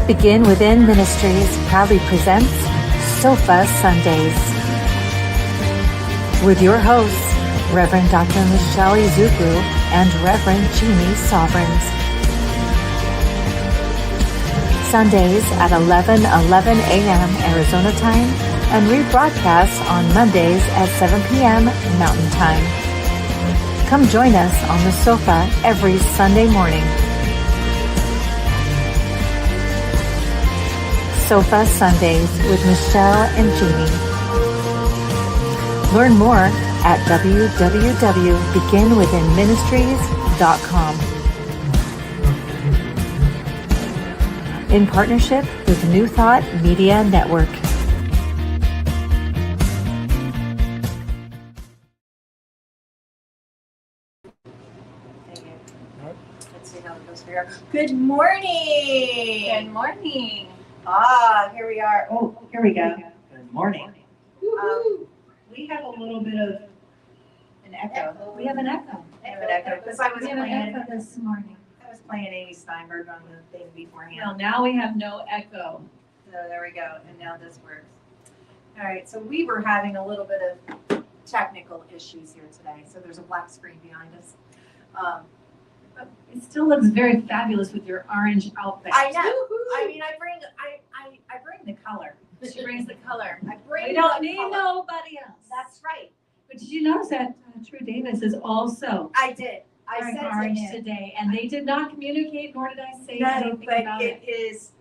Begin Within Ministries proudly presents Sofa Sundays with your hosts, Reverend Dr. Michelle Izuku and Reverend Jeannie Sovereigns. Sundays at 11:11 a.m. Arizona time and rebroadcast on Mondays at 7 p.m. Mountain Time. Come join us on the sofa every Sunday morning. Sofa Sundays with Michelle and Jeannie. Learn more at www.beginwithinministries.com. In partnership with New Thought Media Network. Let's see how it goes here. Good morning. Good morning. Here we are. Oh, here we go. Good morning. We have a little bit of an echo. We have an echo. Because I was We have an playing. echo this morning. I was playing Amy Steinberg on the thing beforehand. Well, now we have no echo. So there we go. And now this works. All right. So we were having a little bit of technical issues here today. So there's a black screen behind us. It still looks very fabulous with your orange outfit. I know. I mean, I bring the color. She brings the color. I bring. We don't the need color. nobody else. That's right. But did you notice that True Davis is also I did. I wearing said to orange him. today, and they did not communicate, nor did I say No, anything but about it it. is,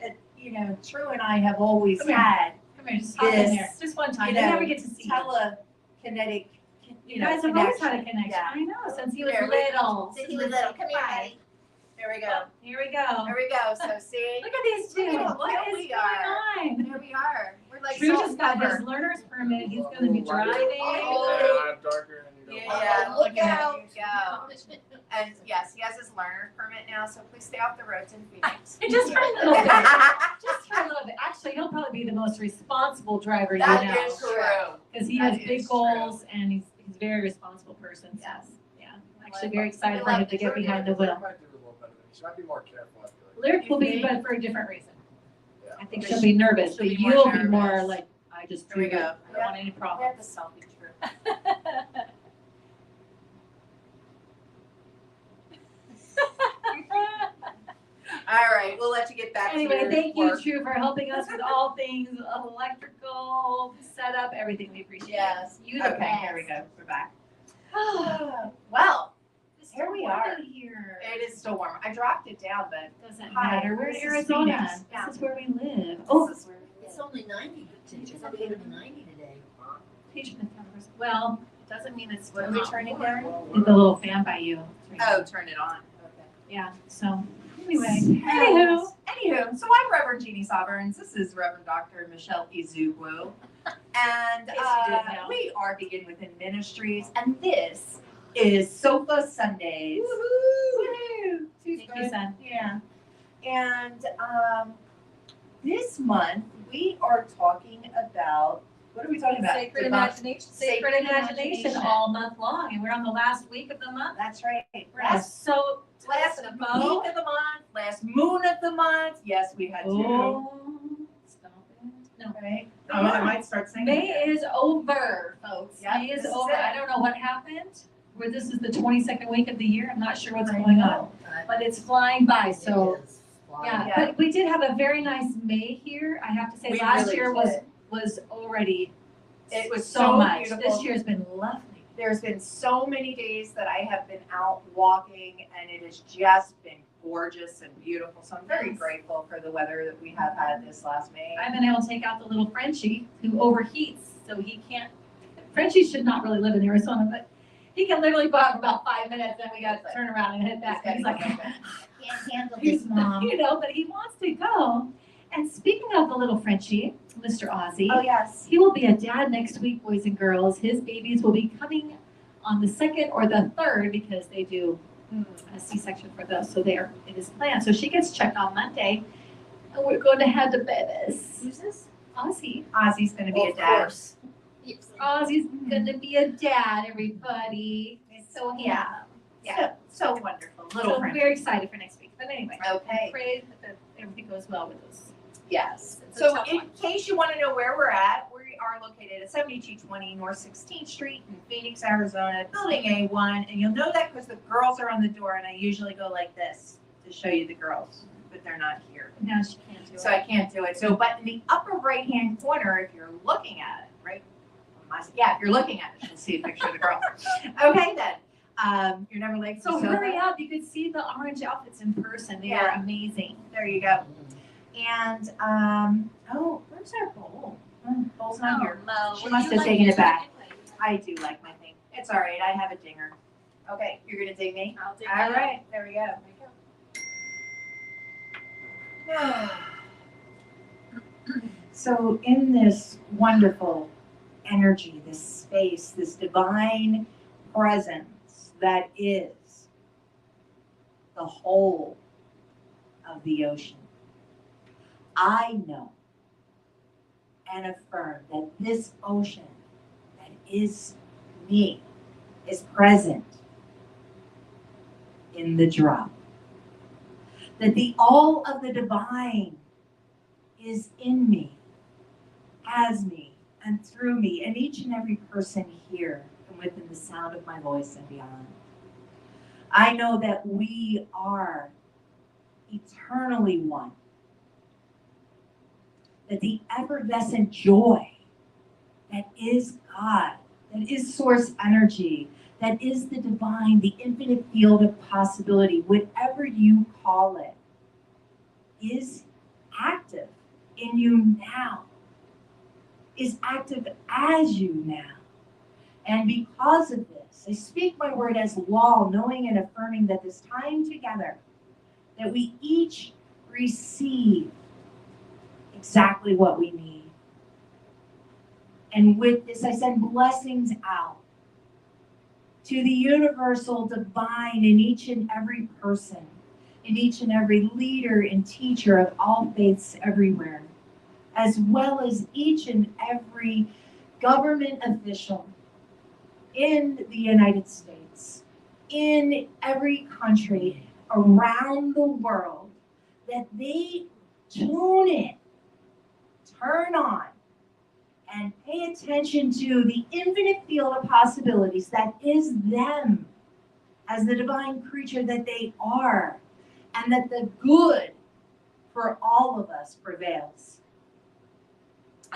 True and I have always Come here. had Come here, just hop in This, there. Just one time. you You know, never get to see it. telekinetic, You guys have always had a connection. Yeah. I know, since he was Here, little. Since he was little. Come here, Bye. honey. There we go. Oh, here we go. There we go. So see, Look at these two. Look at how What cute is we going are. on? there we are. We're like Drew so just got his clever. learner's permit. He's going to be driving. Oh. I'm darker and you don't. Yeah, Look look out. out. You go. And yes, he has his learner's permit now, so please stay off the roads in Phoenix. Just for a little bit. Just for a little bit. Actually, he'll probably be the most responsible driver you That know. is true. Because he That has big is goals and he's a very responsible person. So, Yes. yeah. I'm actually very excited for him to get behind the wheel. Might do a little better than me. She might be more careful, I feel like. Lyric will You be, think? but for a different reason. Yeah. I think she'll be nervous, She'll but be more you'll be more nervous. like, I just There we drew go. it. I don't want any We problems. have the selfie, True. All right, we'll let you get back to Anyway, your thank you, work. True, for helping us with all things electrical, setup, everything. We appreciate Yes. it. You the Okay, best. here we go. We're back. Well, It's Here we warm are. in Here. it is still warm. I dropped it down, but Doesn't Hi, matter. We're in this is Arizona. Phoenix. Yeah. This is where we live. Oh, this is where we It's live. only 90 today. It's only gonna be 90 today. page in the covers. Well, it doesn't mean it's What are we turning down? the little fan by you. Oh, turn it on. Okay. Yeah. So anyway, Anywho, so I'm Reverend Jeannie Sovereigns. This is Reverend Dr. Michelle Izuku. And Yes, you did know. we are Begin Within Ministries, and this is Sofa Sundays. Woohoo! Thank you, son. Yeah. And this month we are talking about, what are we talking about? Sacred About- imagination. Sacred Sacred imagination imagination. all month long, and we're on the last week of the month. That's right. We're gonna so Last the week bow. of the month, last moon of the month. Yes, we had two. Oh, stop it. No. Right. I might start singing. May is over, folks. Yep, May is this is over. it. I don't know what happened. Where this is the 22nd week of the year. I'm not sure what's I going on, know. but it's flying by. So It is flying. yeah, Yeah. but we did have a very nice May here. I have to say, We last really year did. was already It was so so much. beautiful. This year's been lovely. There's been so many days that I have been out walking, and it has just been gorgeous and beautiful. So I'm very Yes. grateful for the weather that we have had this last May. I've been able to take out the little Frenchie who overheats, so he can't. Frenchie should not really live in Arizona, but he can literally go out for about 5 minutes, then we got to turn around and head back. He's like, Can't handle he's this, Mom. you know, but he wants to go. And speaking of the little Frenchie, Mr. Ozzy, Oh, yes. he will be a dad next week, boys and girls. His babies will be coming on the 2nd or the 3rd because they do a C-section for those, so it is planned. So she gets checked on Monday, and we're going to have the babies. Who's this? Ozzy. Ozzy's going to be a Of dad. course. Yes. Ozzy's gonna be a dad, everybody. So yeah. So wonderful. Little So I'm friend. very excited for next week. But anyway, Okay. pray that everything goes well with those Yes. It's a So tough in one. case you want to know where we're at, we are located at 7220 North 16th Street in Phoenix, Arizona, Building A1. And you'll know that because the girls are on the door, and I usually go like this to show you the girls, but they're not here. Now she can't do So it. I can't do it. So, but in the upper right-hand corner, if you're looking at it, right? Yeah, if you're looking at it, you'll see a picture of the girls. Okay, then. You're never late. So for hurry soda. up, you could see the orange outfits in person. They Yeah. are amazing. There you go. And, oh, where's our bowl? Bowl's not here. Mo, She would must you have like taken yours it back. anyway? I do like my thing. It's all right. I have a dinger. Okay, you're gonna dig me? I'll take All it. right, there we go. So in this wonderful energy, this space, this divine presence that is the whole of the ocean, I know and affirm that this ocean that is me is present in the drop. That the all of the divine is in me, as me, and through me, and each and every person here and within the sound of my voice and beyond. I know that we are eternally one. That the effervescent joy that is God, that is source energy, that is the divine, the infinite field of possibility, whatever you call it, is active in you now, is active as you now. And because of this, I speak my word as law, knowing and affirming that this time together, that we each receive exactly what we need. And with this, I send blessings out to the universal divine in each and every person, in each and every leader and teacher of all faiths everywhere, as well as each and every government official in the United States, in every country around the world, that they tune in, turn on, and pay attention to the infinite field of possibilities that is them as the divine creature that they are, and that the good for all of us prevails.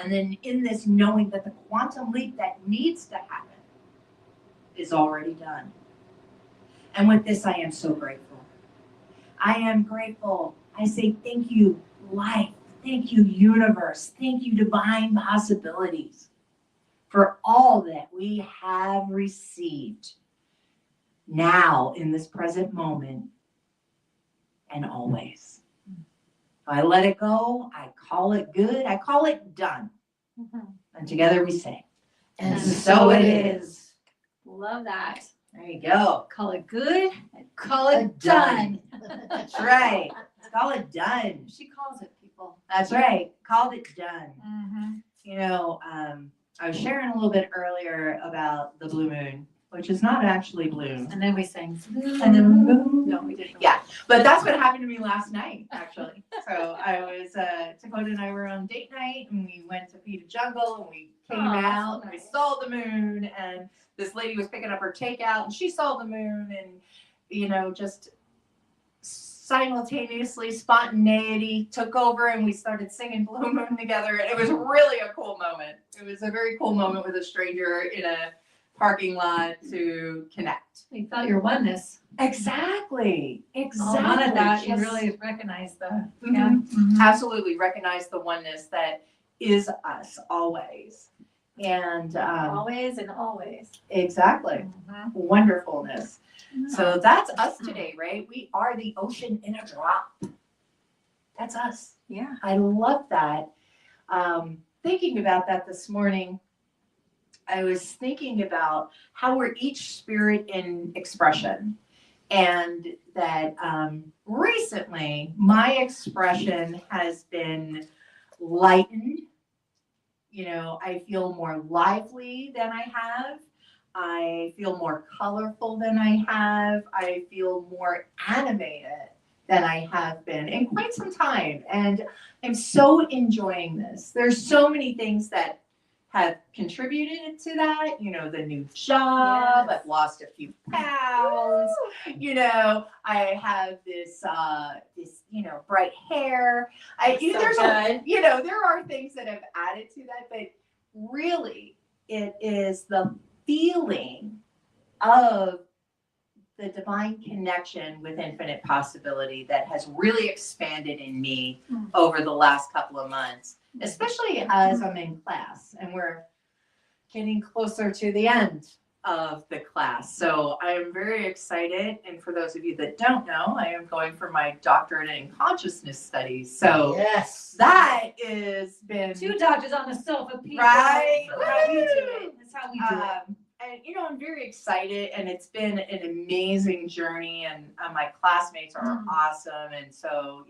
And then in this, knowing that the quantum leap that needs to happen is already done. And with this, I am so grateful. I am grateful. I say thank you, life. Thank you, universe. Thank you, divine possibilities, for all that we have received now in this present moment and always. I let it go. I call it good. I call it done. And together we say, And so it is. Love that. There you go. Call it good and call it done. That's right. Let's call it done. She calls it, people. That's right. Called it done. Mm-hmm. You know, I was sharing a little bit earlier about the blue moon, which is not actually blue. And then we sang. And then No, we didn't. Yeah. But that's what happened to me last night, actually. So I was, Dakota and I were on date night, and we went to feed a jungle, and we came Oh, that's out, so and we nice. saw the moon, and this lady was picking up her takeout, and she saw the moon, and, you know, just simultaneously spontaneity took over, and we started singing Blue Moon together, and it was really a cool moment. It was a very cool moment with a stranger in a parking lot to connect. We felt your oneness. Exactly. Exactly. All one of that, you Just- really recognize the, Mhm. yeah. Mhm. Absolutely recognize the oneness that is us always. And Always and always. exactly, Mhm. wonderfulness. So that's us today, right? We are the ocean in a drop. That's us. Yeah. I love that. Thinking about that this morning, I was thinking about how we're each spirit in expression. And that recently my expression has been lightened. You know, I feel more lively than I have. I feel more colorful than I have. I feel more animated than I have been in quite some time. And I'm so enjoying this. There's so many things that have contributed to that. You know, the new job, Yes. I've lost a few pounds. You know, I have this, bright hair. There are things that have added to that, but really it is the feeling of the divine connection with infinite possibility that has really expanded in me over the last couple of months, especially as I'm in class and we're getting closer to the end of the class. So I am very excited. And for those of you that don't know, I am going for my doctorate in consciousness studies. So Yes. that is been 2 doctors on the sofa, people. Right. That's how we do it. That's how we do it. and I'm very excited, and it's been an amazing journey, and my classmates are awesome, and so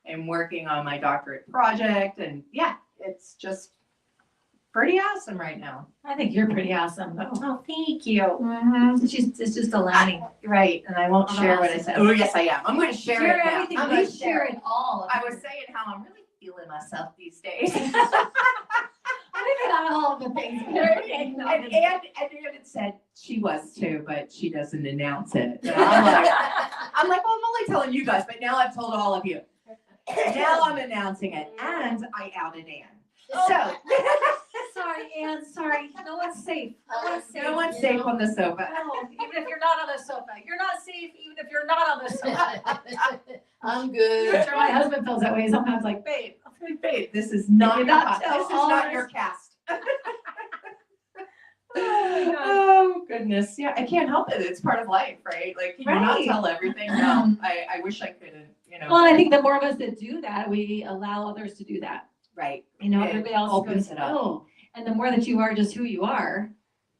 I'm working on my doctorate project, and yeah, it's just pretty awesome right now. I think you're pretty awesome, though. Oh, thank you. It's just a learning. Right, and I won't Oh, share what I awesome. said. Oh, yes, I am. I'm going to share Share it now. everything, I'm going but to share it all. I was saying how I'm really feeling myself these days. Maybe not all of the things. but everything. And Ann had said she was too, but she doesn't announce it. And I'm like, well, I'm only telling you guys, but now I've told all of you. Now I'm announcing it, and I outed Ann. So Sorry, Ann, sorry. No one's safe. no one's safe on the sofa. No, even if you're not on the sofa. You're not safe even if you're not on the sofa. I'm I'm good. sure my husband feels that way sometimes, like, babe. Babe, this is not Did your not cast. tell This is all not ours. your cast. Oh, Oh goodness, yeah, I can't help it. It's part of life, right? Like, can you not Right. tell everything? No, I wish I couldn't. Well, I think the more of us that do that, we allow others to do that. Right. It It everybody else opens goes, it up. oh, and the more that you are just who you are,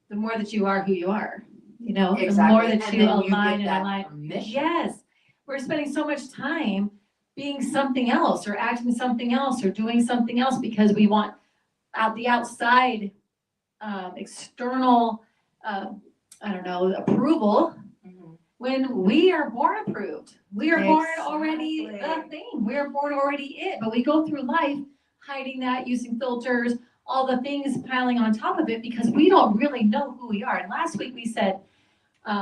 the more that you are who you are. The Exactly. more that And you then you align get and that align. permission. Yes, we're spending so much time being something else or acting something else or doing something else because we want the outside external approval. Mhm. When we are born approved, we are born already the Exactly. thing. We are born already it. But we go through life hiding that, using filters, all the things piling on top of it because we don't really know who we are. And last week we said,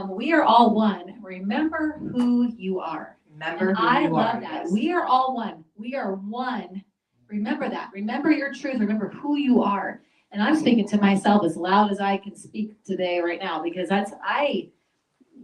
we are all one. Remember who you are. Remember And who I you love are. that. Yes. We are all one. We are one. Remember that. Remember your truth. Remember who you are. And I'm speaking to myself as loud as I can speak today, right now, because I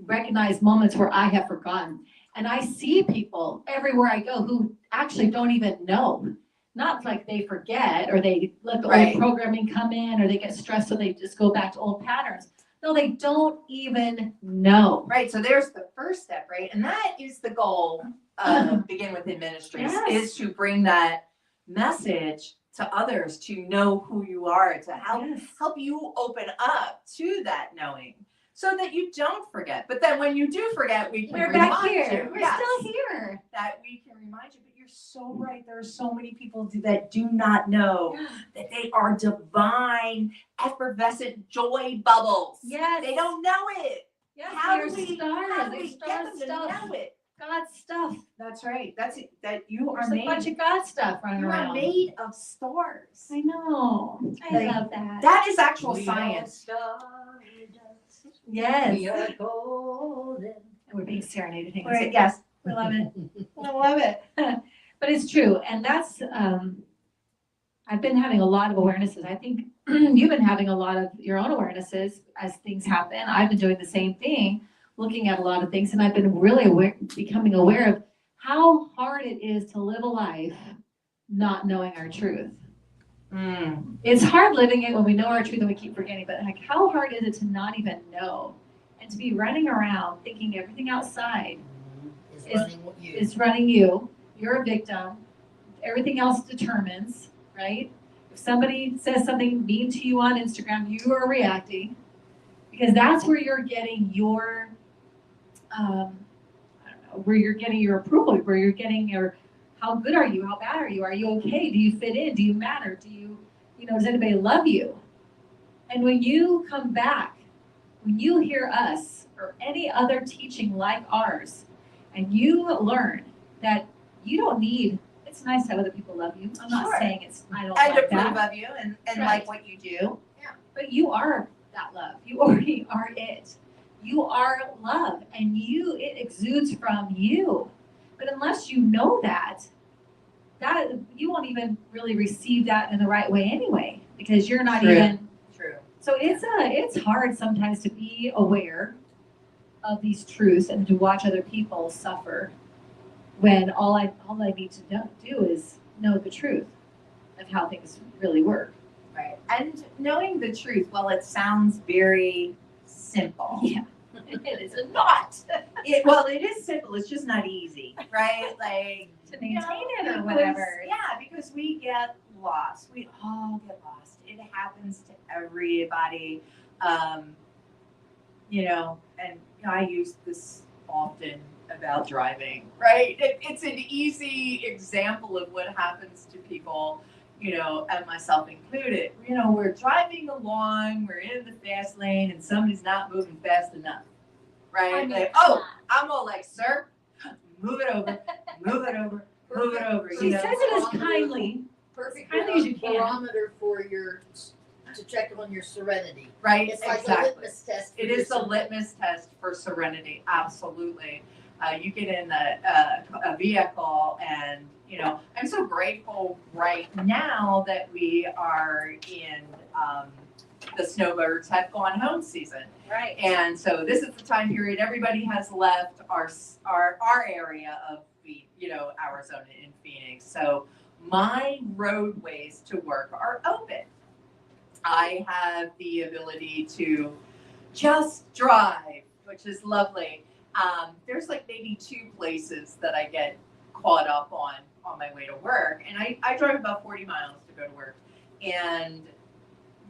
recognize moments where I have forgotten. And I see people everywhere I go who actually don't even know. Not like they forget or they let the Right. old programming come in or they get stressed so they just go back to old patterns. No, they don't even know. Right, so there's the first step, right? And that is the goal of Begin Within Ministries, Yes. is to bring that message to others, to know who you are, to help you open up to that knowing so that you don't forget. But then when you do forget, we can We're remind back here. you. We're Yes, still here. that we can remind you. But you're so right. There are so many people that do not know that they are divine, effervescent joy bubbles. Yes. They don't know it. Yes, How they're do we stars. get They're them star to stuff. know it? God stuff. That's right. That's it. That you are There's a made. bunch of God stuff running You are around. made of stars. I know. I Like, love that. That is actual We are science. stardust. Yes. We are golden. And we're being serenaded. Hang on a Right, second. yes, We love it. I love it. But it's true. And that's, I've been having a lot of awarenesses. I think you've been having a lot of your own awarenesses as things happen. I've been doing the same thing, looking at a lot of things, and I've been really becoming aware of how hard it is to live a life not knowing our truth. It's hard living it when we know our truth and we keep forgetting, but like how hard is it to not even know and to be running around thinking everything outside Is Is- running you. is running you, you're a victim, everything else determines, right? If somebody says something mean to you on Instagram, you are reacting because that's where you're getting your, where you're getting your approval, where you're getting your, how good are you? How bad are you? Are you okay? Do you fit in? Do you matter? Do you, does anybody love you? And when you come back, when you hear us or any other teaching like ours, and you learn that you don't need, it's nice to have other people love you. I'm not Sure. saying I don't And like approve that, of you and Right. like what you do. but you are that love. You already are it. You are love, and it exudes from you. But unless you know that you won't even really receive that in the right way anyway, because you're not True. even. True. So it's hard sometimes to be aware of these truths and to watch other people suffer when all I need to do is know the truth of how things really work. Right. And knowing the truth, well, it sounds very simple. Yeah, it is Not. It is simple. It's just not easy, right? Like to maintain it or because- whatever. Yeah, because we get lost. We all get lost. It happens to everybody. And I use this often about driving, right? It's an easy example of what happens to people, and myself included. We're driving along, we're in the fast lane, and somebody's not moving fast enough, right? Like, I'm all like, sir, move it over, move it over, move it over. She says it as kindly. Perfect Kindly as you can. barometer to check on your serenity. Right, It's like a exactly. litmus test. for It your is the serenity. litmus test for serenity, absolutely. You get in a vehicle and, I'm so grateful right now that we are in the snowbirds have gone home season. Right. And so this is the time period everybody has left our area of Arizona in Phoenix. So my roadways to work are open. I have the ability to just drive, which is lovely. There's like maybe 2 places that I get caught up on my way to work, and I drive about 40 miles to go to work. And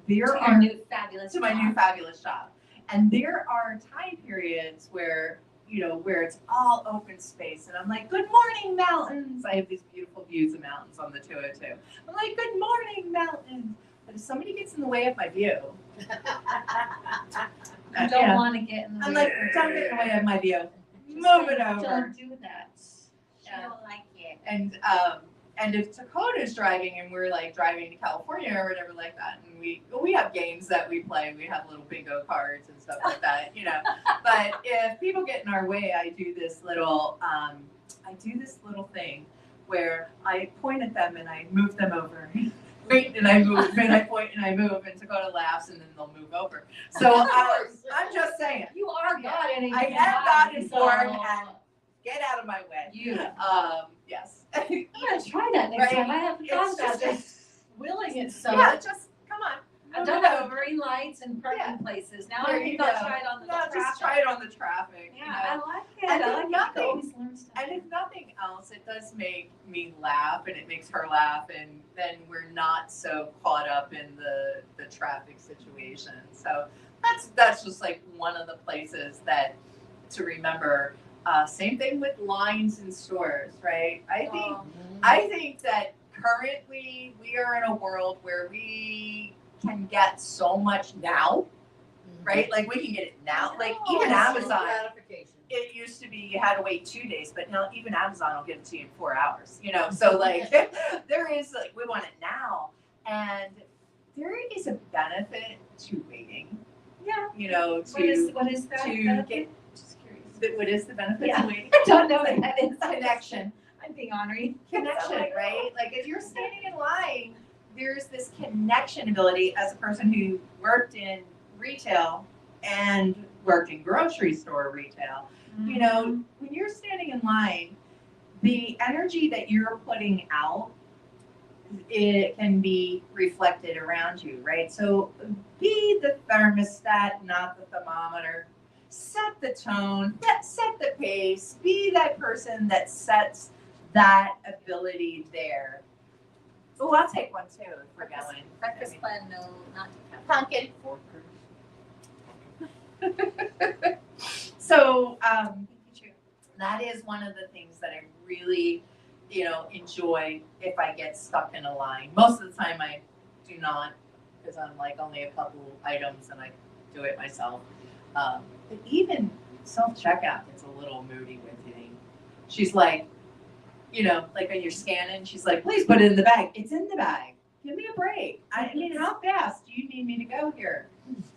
there To are your new fabulous to my job. new fabulous job. And there are time periods where it's all open space. And I'm like, good morning, mountains. I have these beautiful views of mountains on the 202. I'm like, good morning, mountains. But if somebody gets in the way of my view, You don't want to get in the way. I'm like, don't get in the way of my view. Move it over. Don't do that. She don't like it. And if Dakota's driving and we're like driving to California or whatever like that, and we have games that we play, we have little bingo cards and stuff like that, But if people get in our way, I do this little thing where I point at them and I move them over. Wait, and I move, and I point and I move, and Dakota laughs, and then they'll move over. So I'm just saying, You are God in I am God in form, and get out of my way. Yes. I'm gonna try that next Right? time. I haven't It's thought about just- this. Willing it so. Yeah, just come on. I've move done it that over. with green lights and parking Yeah. places. Now There I you think I'll go. try it on the No, traffic. just try it on the traffic. Yeah, I like it. And I if like it. nothing- You always learn stuff. And if nothing else, it does make me laugh, and it makes her laugh, and then we're not so caught up in the traffic situation. So that's just like one of the places that to remember. Same thing with lines in stores, right? I think that currently we are in a world where we can get so much now, right? Like we can get it now. Like even Amazon. Gratification. It used to be you had to wait 2 days, but now even Amazon will give it to you in 4 hours. So like there is like we want it now, and there is a benefit to waiting. Yeah. What is that? to benefit? get- Just curious. what is the benefit Yeah. to waiting? I don't know what that is. Connection. I'm being ornery. Connection, right? Like if you're standing in line, there's this connection ability as a person who worked in retail and worked in grocery store retail. When you're standing in line, the energy that you're putting out, it can be reflected around you, right? So be the thermostat, not the thermometer. Set the tone, set the pace, be that person that sets that ability there. Oh, I'll take one too if we're going. Breakfast plan, no, not to have. Pumpkin. So that is one of the things that I really, enjoy if I get stuck in a line. Most of the time I do not, because I'm like only a couple items and I do it myself. But even self-checkout gets a little moody with me. She's like, you know, like when you're scanning, she's like, please put it in the bag. It's in the bag. Give me a break. I mean, how fast do you need me to go here?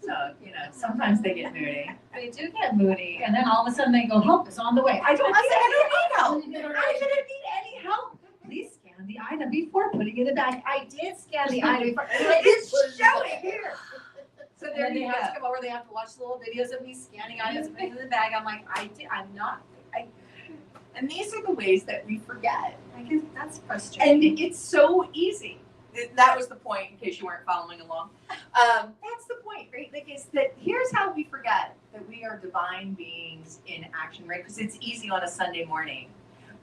So, you know, sometimes they get moody. They do get moody, and then all of a sudden they go, help is on the way. I don't I said, I don't need need help. help. I didn't need any help. Please scan the item before putting it in the bag. I did scan the item before. It's showing here. So And there then they you have to go. come over, they have to watch little videos of me scanning items and putting it in the bag. I'm like, I'm not, And these are the ways that we forget. I guess that's frustrating. And it's so easy. That was the point, in case you weren't following along. That's the point, right? Like, is that here's how we forget that we are divine beings in action, right? Because it's easy on a Sunday morning.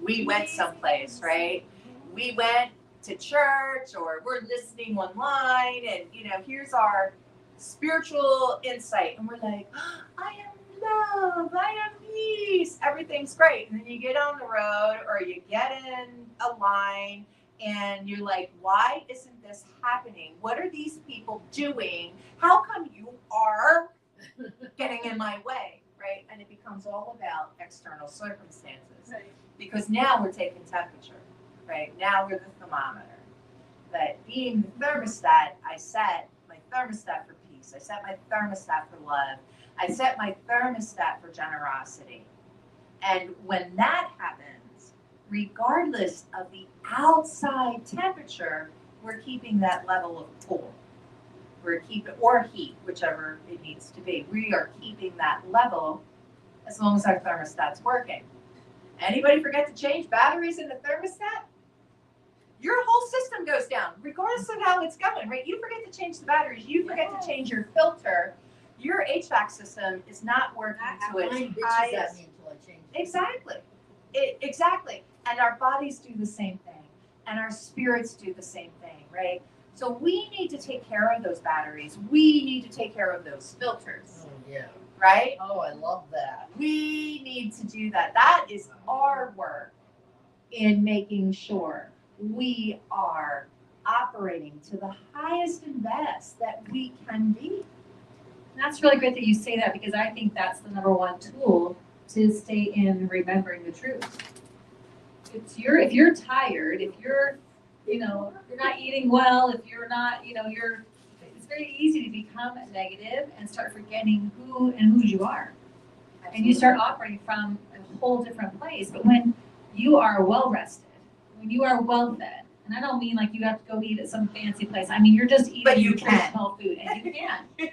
We went someplace, right? We went to church, or we're listening online, and you know, here's our spiritual insight, and we're like, oh, I am love, I am peace, everything's great. And then you get on the road, or you get in a line, and you're like, why isn't this happening? What are these people doing? How come you are getting in my way, right? And it becomes all about external circumstances. Right. Because now we're taking temperature, right? Now we're the thermometer. But being the thermostat, I set my thermostat for peace. I set my thermostat for love. I set my thermostat for generosity. And when that happens, regardless of the outside temperature, we're keeping that level of cool. We're keeping, or heat, whichever it needs to be. We are keeping that level as long as our thermostat's working. Anybody forget to change batteries in the thermostat? Your whole system goes down, regardless of how it's going, right? You forget to change the batteries, you forget to change your filter, your HVAC system is not working to its Mine bitches highest. at me until I change it. Exactly. Exactly. And our bodies do the same thing. And our spirits do the same thing, right? So we need to take care of those batteries. We need to take care of those filters, Oh, yeah. right? Oh, I love that. We need to do that. That is our work in making sure we are operating to the highest and best that we can be. And that's really great that you say that, because I think that's the number one tool to stay in remembering the truth. If you're tired, if you're, you know, you're not eating well, if you're not, you know, it's very easy to become negative and start forgetting who and whose you are. And you start operating from a whole different place. But when you are well rested, when you are well fed, and I don't mean like you have to go eat at some fancy place. I mean, you're just eating But you can. nutritional food, and you can.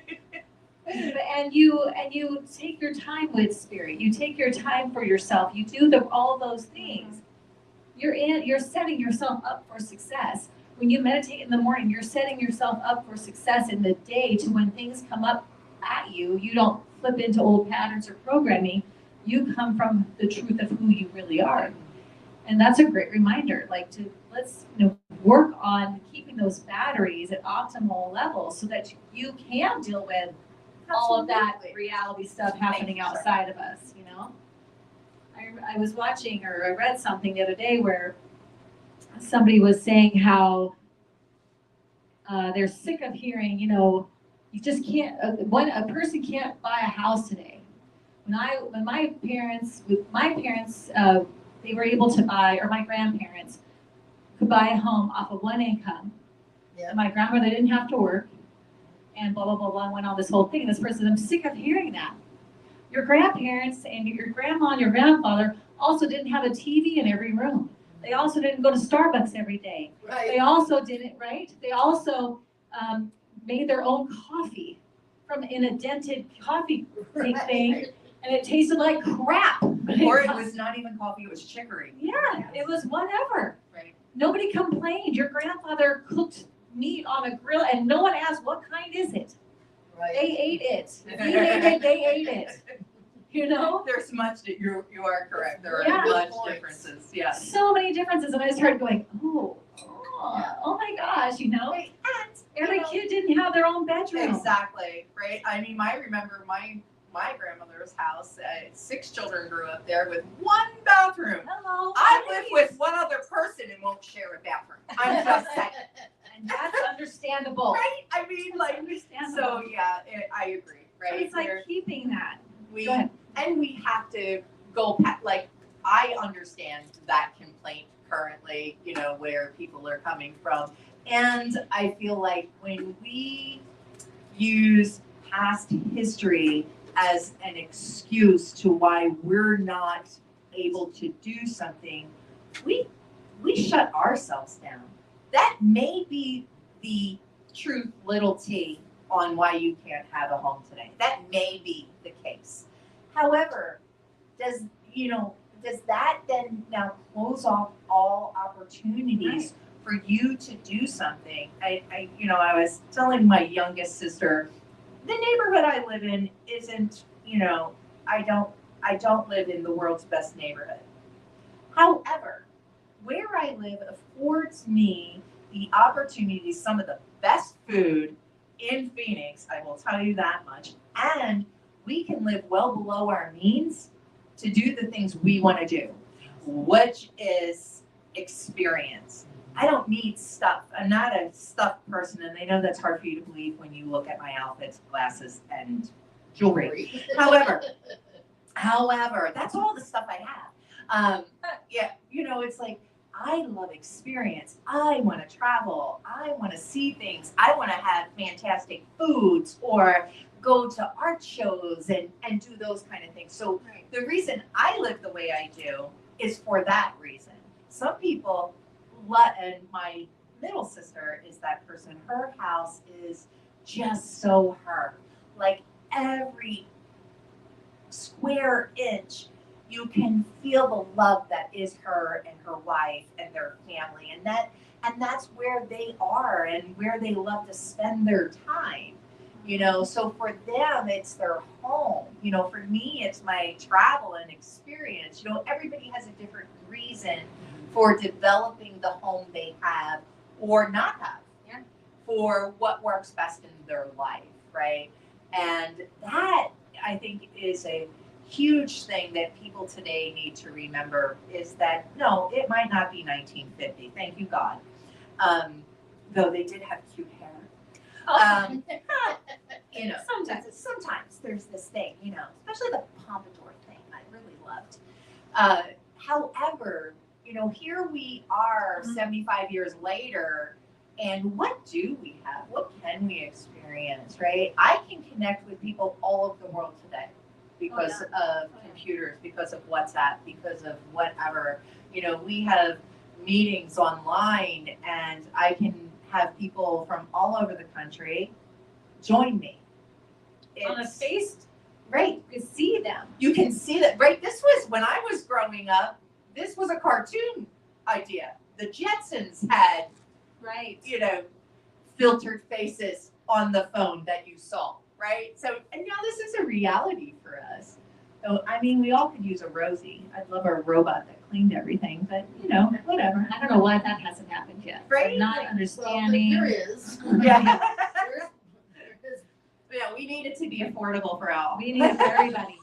And you take your time with spirit. You take your time for yourself. You do all those things. You're setting yourself up for success. When you meditate in the morning, you're setting yourself up for success in the day, to when things come up at you, you don't flip into old patterns or programming. You come from the truth of who you really are. And that's a great reminder, like let's work on keeping those batteries at optimal levels so that you can deal with all of that Absolutely. reality stuff happening outside of us, you know? I was watching, or I read something the other day where somebody was saying how they're sick of hearing, you just can't, a person can't buy a house today. When my parents, they were able to buy, or my grandparents could buy a home off of one income. Yeah. And my grandmother didn't have to work, and blah, blah, blah, blah, went on this whole thing. And this person, I'm sick of hearing that. Your grandparents and your grandma and your grandfather also didn't have a TV in every room. They also didn't go to Starbucks every day. They Right. also didn't, right? They also made their own coffee from an indented coffee thing, and it tasted like crap. Or it was not even coffee, it was chicory. Yeah, it was whatever. Right. Nobody complained. Your grandfather cooked meat on a grill, and no one asked, what kind is it? Right. They ate it. He ate it, they ate it. You know? There's much that you are correct. There are Yeah. much Points. differences. Yes. So many differences, and I started going, oh my gosh, And, every kid didn't have their own bedroom. Exactly, right? I mean, I remember my grandmother's house, 6 children grew up there with 1 bathroom. Hello. I live with 1 other person and won't share a bathroom. I'm just saying, And that's understandable. right? I mean, like, Understandable. so yeah, I agree, But right? it's like keeping that. We, Go ahead. and we have to go, like, I understand that complaint currently, you know, where people are coming from. And I feel like when we use past history as an excuse to why we're not able to do something, we shut ourselves down. That may be the truth, little t, on why you can't have a home today. That may be the case. However, does that then now close off all opportunities for you to do something? I was telling my youngest sister, the neighborhood I live in isn't, I don't live in the world's best neighborhood. However, where I live affords me the opportunity, some of the best food in Phoenix, I will tell you that much, and we can live well below our means to do the things we want to do, which is experience. I don't need stuff. I'm not a stuffed person, and I know that's hard for you to believe when you look at my outfits, glasses, and jewelry. However, that's all the stuff I have. It's like, I love experience. I want to travel. I want to see things. I want to have fantastic foods or go to art shows and do those kind of things. So the reason I live the way I do is for that reason. Some people, and my middle sister is that person. Her house is just so her. Like every square inch, you can feel the love that is her and her wife and their family, and that's where they are and where they love to spend their time. So for them, it's their home. For me, it's my travel and experience. Everybody has a different reason for developing the home they have or not have, for what works best in their life, right? And that, I think, is a huge thing that people today need to remember, is that, no, it might not be 1950, thank you God, though they did have cute hair. Sometimes there's this thing, especially the pompadour thing I really loved. However, here we are 75 years later, and what do we have? What can we experience, right? I can connect with people all over the world today because of computers, because of WhatsApp, because of whatever. We have meetings online, and I can have people from all over the country join me. On a face, right. you can see them. You can see that, right? This was, when I was growing up, this was a cartoon idea. The Jetsons had, Right. filtered faces on the phone that you saw, right? So, and now this is a reality for us. So, we all could use a Rosie. I'd love a robot that cleaned everything, but, whatever. I don't know why that hasn't happened yet. Right? I'm not understanding. Well, there is. Yeah. There is. Yeah, we need it to be affordable for all. We need it for everybody.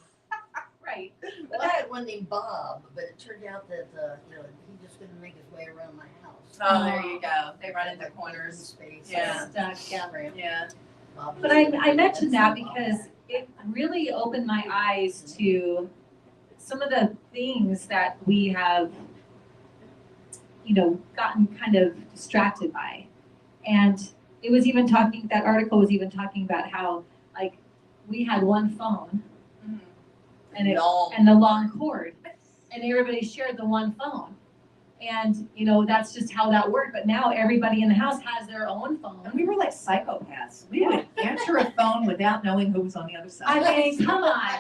Right. Well, I had one named Bob, but it turned out that, he just couldn't make his way around my house. Oh, there you go. They run into corners. Space. Yeah. Stuck, yeah. Yeah. Bob But I mentioned that because it really opened my eyes to some of the things that we have, gotten kind of distracted by. And it was even that article was even talking about how, like, we had one phone Mhm. and the long cord, and everybody shared the one phone. And, that's just how that worked. But now everybody in the house has their own phone. And we were like psychopaths. We would answer a phone without knowing who was on the other side. I mean, come on.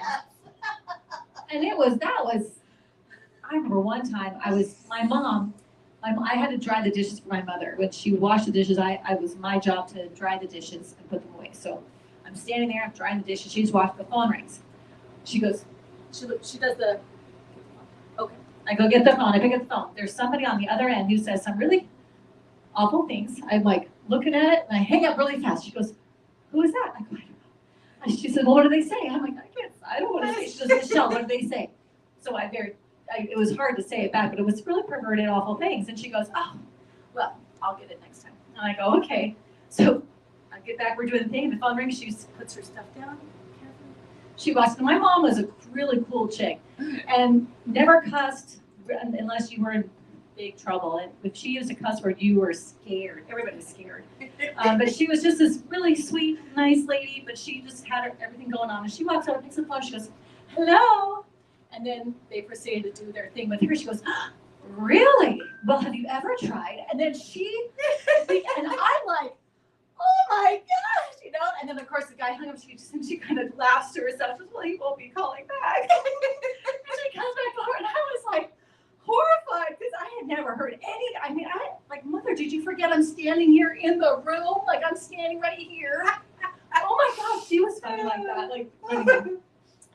And I remember one time my mom, I had to dry the dishes for my mother. When she would wash the dishes, it was my job to dry the dishes and put them away. So I'm standing there, I'm drying the dishes, she just watched, the phone rings. She goes, she does the, okay. I go get the phone, I pick up the phone. There's somebody on the other end who says some really awful things. I'm like looking at it and I hang up really fast. She goes, who is that? I go, I don't know. And she said, well, what do they say? I'm like, I don't want to say. She goes, Michelle, what do they say? So it was hard to say it back, but it was really perverted, awful things. And she goes, oh, well, I'll get it next time. And I go, okay. So I get back, we're doing the thing, and the phone rings, she puts her stuff down. She walks in. My mom was a really cool chick and never cussed unless you were big trouble. And if she used a cuss word, you were scared. Everybody was scared. But she was just this really sweet, nice lady, but she just had everything going on. And she walks over, picks up the phone, she goes, hello. And then they proceeded to do their thing with her. She goes, really? Well, have you ever tried? And then and I'm like, oh my gosh, you know? And then of course the guy hung up, she kind of laughs to herself. She goes, well, he won't be calling back. And she comes back over and I was like horrified because I had never heard mother, did you forget I'm standing here in the room? Like I'm standing right here. Oh my gosh, she was funny like that. Like anyway,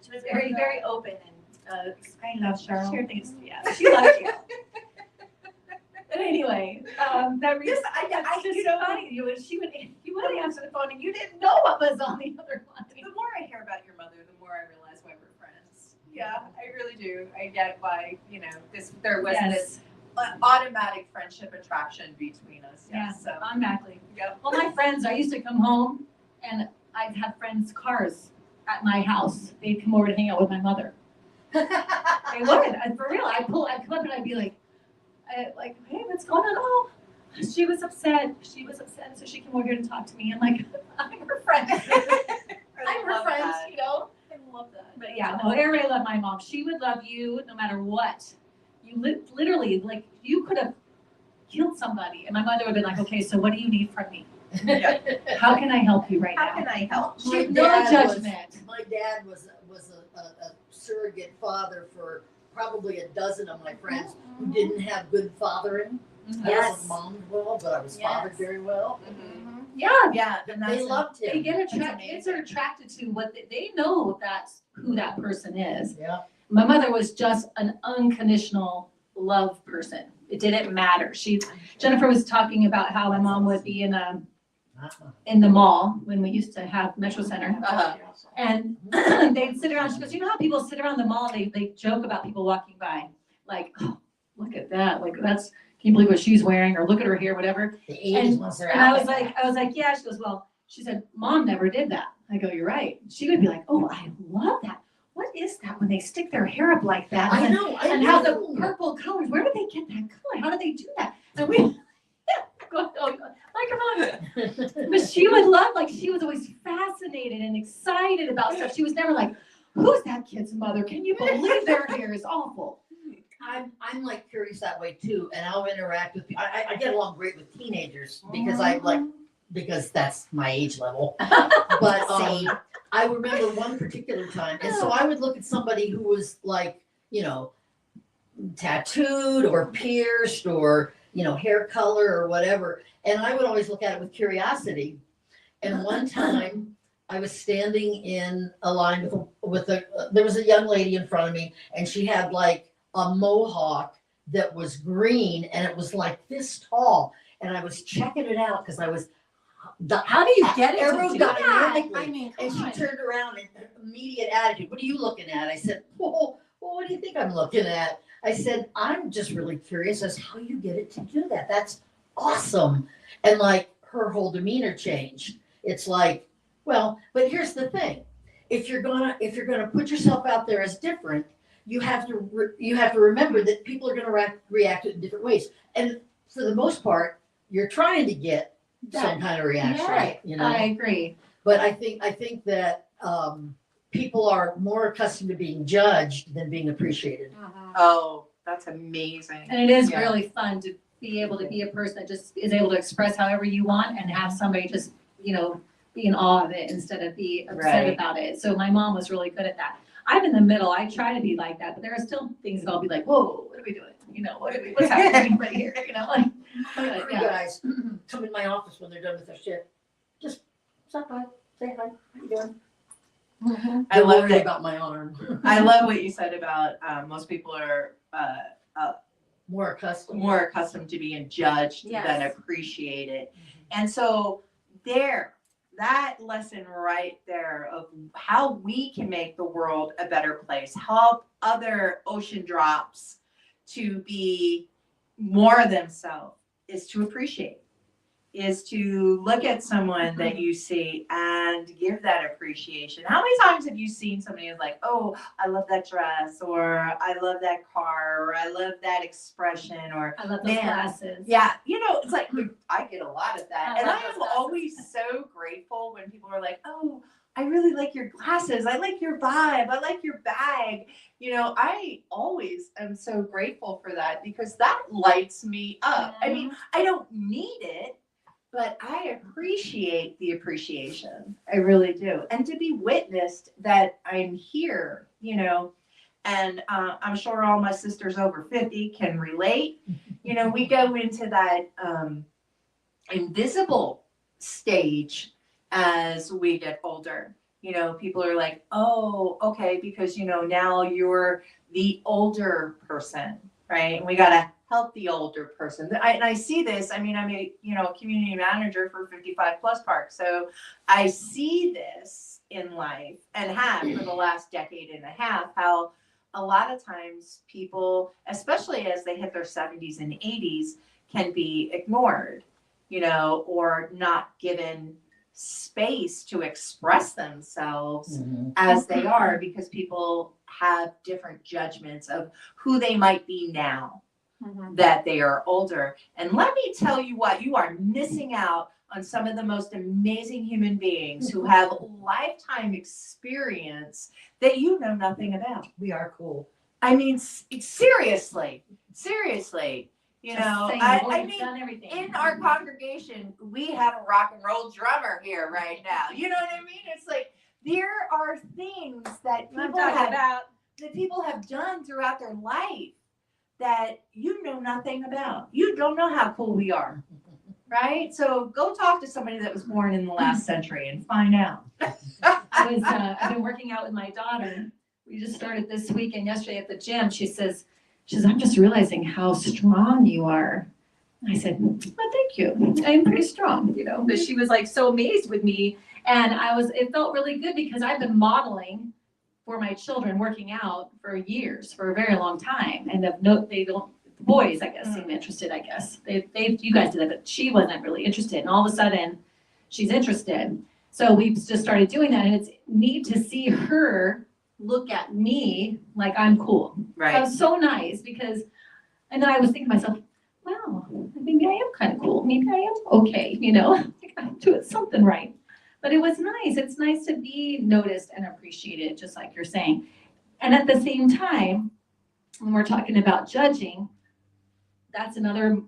she was very, very open and I love Cheryl. shared things. Yeah, she loved you. But anyway, that reason I just you know, funny. You would answer the phone and you didn't know what was on the other line. the more I hear about your mother, the more I realize why we're friends. Yeah, I really do. I get why, there was this automatic friendship attraction between us. Yeah, Yes. So, automatically. yep. Well, my friends, I used to come home and I'd have friends' cars at my house. They'd come over to hang out with my mother. They would, for real. I'd come up and I'd be like, hey, what's going on? Oh, she was upset. So she came over here to talk to me. I'm like, I'm her friend. I'm her friend, that. I love that. But yeah, no, everybody loved my mom. She would love you no matter what. You literally, like, you could have killed somebody. And my mother would have been like, okay, so what do you need from me? Yeah. How can I help you right How now? can I help? My No dad judgment. My dad was a surrogate father for probably a dozen of my friends who didn't have good fathering. I Yes. wasn't mommed well, but I was fathered Yes. very well. Mhm. Yeah, Yeah, and that's They loved they him. get That's attracted. Kids are amazing. attracted to what they know that's who that person is. Yeah. My mother was just an unconditional love person. It didn't matter. Jennifer was talking about how my mom would be in the mall when we used to have Metro Center. Uh-huh. And they'd sit around, she goes, you know how people sit around the mall, they joke about people walking by, like, oh, look at that, like, can you believe what she's wearing, or look at her hair, whatever. The 80s once they're And I out. was like, yeah, she goes, well, she said, Mom never did that. I go, you're right. She would be like, oh, I love that. What is that when they stick their hair up like that? I And- know. And how the purple colors, where did they get that color? How did they do that? And we, microphone. But she would love, like, she was always fascinated and excited about stuff. She was never like, who's that kid's mother? Can you believe their hair is awful? I'm like curious that way too, and I'll interact with. I get along great with teenagers because I like because that's my age level. But Same. I remember one particular time, and so I would look at somebody who was like, tattooed or pierced or hair color or whatever, and I would always look at it with curiosity. And one time, I was standing in a line there was a young lady in front of me, and she had like a mohawk that was green, and it was like this tall, and I was checking it out because I was. How do you get it to do that? Aerodynamically. I mean, And come on. she turned around and immediate attitude. What are you looking at? I said, well, what do you think I'm looking at? I said, I'm just really curious as how you get it to do that. That's awesome. And like her whole demeanor changed. It's like, well, but here's the thing. If you're gonna put yourself out there as different, you have to remember that people are gonna react in different ways. And for the most part, you're trying to get some kind of reaction, Right. I agree. But I think that people are more accustomed to being judged than being appreciated. Oh, that's amazing. And it is Yeah. really fun to be able to be a person that just is able to express however you want and have somebody just, be in awe of it instead of be upset Right. about it. So my mom was really good at that. I'm in the middle. I try to be like that, but there are still things that I'll be like, whoa, what are we doing? What's happening right here? My But, crew yeah. guys come in my office when they're done with their shift. Just stop by, say hi, how you doing? I They're love worried that. about my arm. I love what you said about most people are More accustomed. more accustomed to being judged than Yes. appreciated. And so that lesson right there of how we can make the world a better place, help other ocean drops to be more themselves, is to appreciate. is to look at someone that you see and give that appreciation. How many times have you seen somebody who's like, oh, I love that dress, or I love that car, or I love that expression, or I love those Man. glasses. yeah, it's like I get a lot of that. I And love I those am glasses. always so grateful when people are like, oh, I really like your glasses. I like your vibe. I like your bag. I always am so grateful for that because that lights me up. I mean, I don't need it, but I appreciate the appreciation. I really do. And to be witnessed that I'm here, and I'm sure all my sisters over 50 can relate. We go into that invisible stage as we get older. People are like, oh, okay, because, now you're the older person, right? And we got to help the older person. And I see this. I mean, I'm a, community manager for 55 plus parks. So I see this in life and have for the last decade and a half, how a lot of times people, especially as they hit their 70s and 80s, can be ignored, or not given space to express themselves as they are, because people have different judgments of who they might be now that they are older. And let me tell you what, you are missing out on some of the most amazing human beings who have lifetime experience that you know nothing about. We are cool. I mean, seriously. I mean, done everything. in our congregation, we have a rock and roll drummer here right now. You know what I mean? It's like there are things that people have done throughout their life that you know nothing about. You don't know how cool we are, right? So go talk to somebody that was born in the last century and find out. I've been working out with my daughter. We just started this week, and yesterday at the gym, she says, I'm just realizing how strong you are. I said, well, thank you. I'm pretty strong, But she was like so amazed with me. And it felt really good because I've been modeling for my children working out for years, for a very long time. And the boys, I guess, seem interested, I guess. You guys did it, but she wasn't really interested. And all of a sudden she's interested. So we've just started doing that. And it's neat to see her look at me like I'm cool. Right. That was so nice and then I was thinking to myself, wow, maybe I am kind of cool. Maybe I am okay, I'm doing something right. But it was nice. It's nice to be noticed and appreciated, just like you're saying. And at the same time, when we're talking about judging, that's another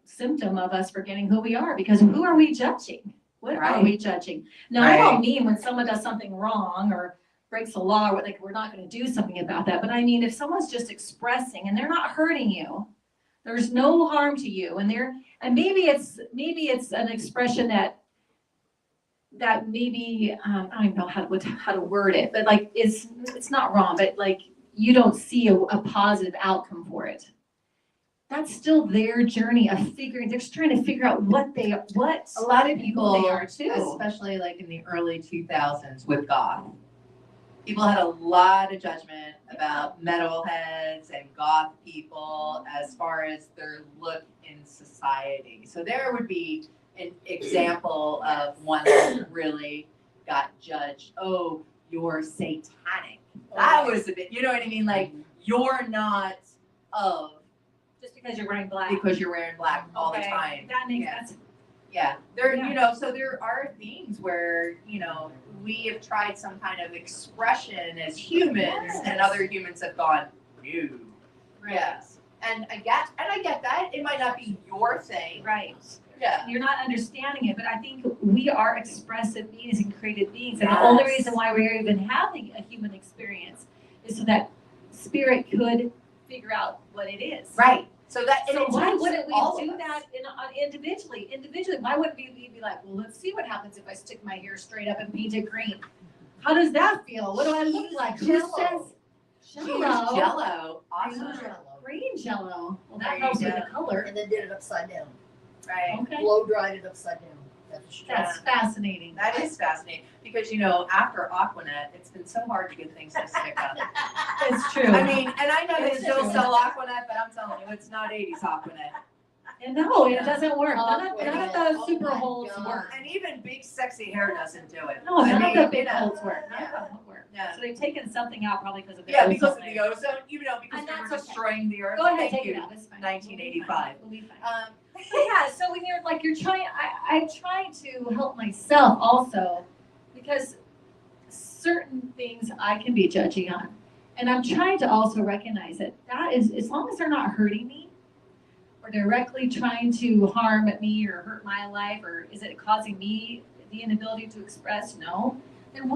symptom of us forgetting who we are, because who are we judging? What are we judging? Now, I don't mean when someone does something wrong or breaks the law, or we're not going to do something about that. But I mean, if someone's just expressing and they're not hurting you, there's no harm to you, and maybe it's an expression that maybe I don't even know how to word it, but like it's not wrong, but like you don't see a positive outcome for it. That's still their journey of figuring. They're just trying to figure out what A lot of people, they are too. especially like in the early 2000s with goth, people had a lot of judgment about metalheads and goth people as far as their look in society. So there would be an example of one that really got judged. Oh, you're satanic. That was a bit, you know what I mean? Like, you're not of, Just because you're wearing black. because you're wearing black all the Okay, time. That makes Yeah. sense. Yeah, there, Yeah. so there are things where, we have tried some kind of expression as humans, and other humans have gone, no. Yes. And I get that. It might not be your thing. Right. Yeah. You're not understanding it, but I think we are expressive beings and creative beings. And the only Yes. reason why we're even having a human experience is so that spirit could figure out what it is. Right. So that. So and why takes wouldn't we all of do us. that individually? Individually, why wouldn't we be like, well, let's see what happens if I stick my hair straight up and paint it green? How does that feel? What do I look like? Who Jell-O. says She used Jello? Jello. Awesome. Jello. Green Jello. Well, There that you helps with go. the color. And then did it upside down. Right. Okay, Blow dried it upside down. that's fascinating. That is fascinating because after Aquanet, it's been so hard to get things to stick up. It's true. I mean, and I know they It's still true. sell Aquanet, but I'm telling you, it's not 80s Aquanet. And no, it Yeah. doesn't work. None of Yeah. those Oh super my holes God. work. And even big sexy hair doesn't do it. No, I none of mean, the big you know, holes work. None of yeah. them will work. Yeah. So they've taken something out probably because of the Yeah, ozone because of the layer. ozone, you know, because And we were that's okay. destroying the earth. Go ahead, Thank take you. it out. It's fine. 1985. We'll be fine. But But yeah, so when you're like, you're trying, I'm trying to help myself also because certain things I can be judgy on. And I'm trying to also recognize that is, as long as they're not hurting me or directly trying to harm me or hurt my life, or is it causing me the inability to express? No. Then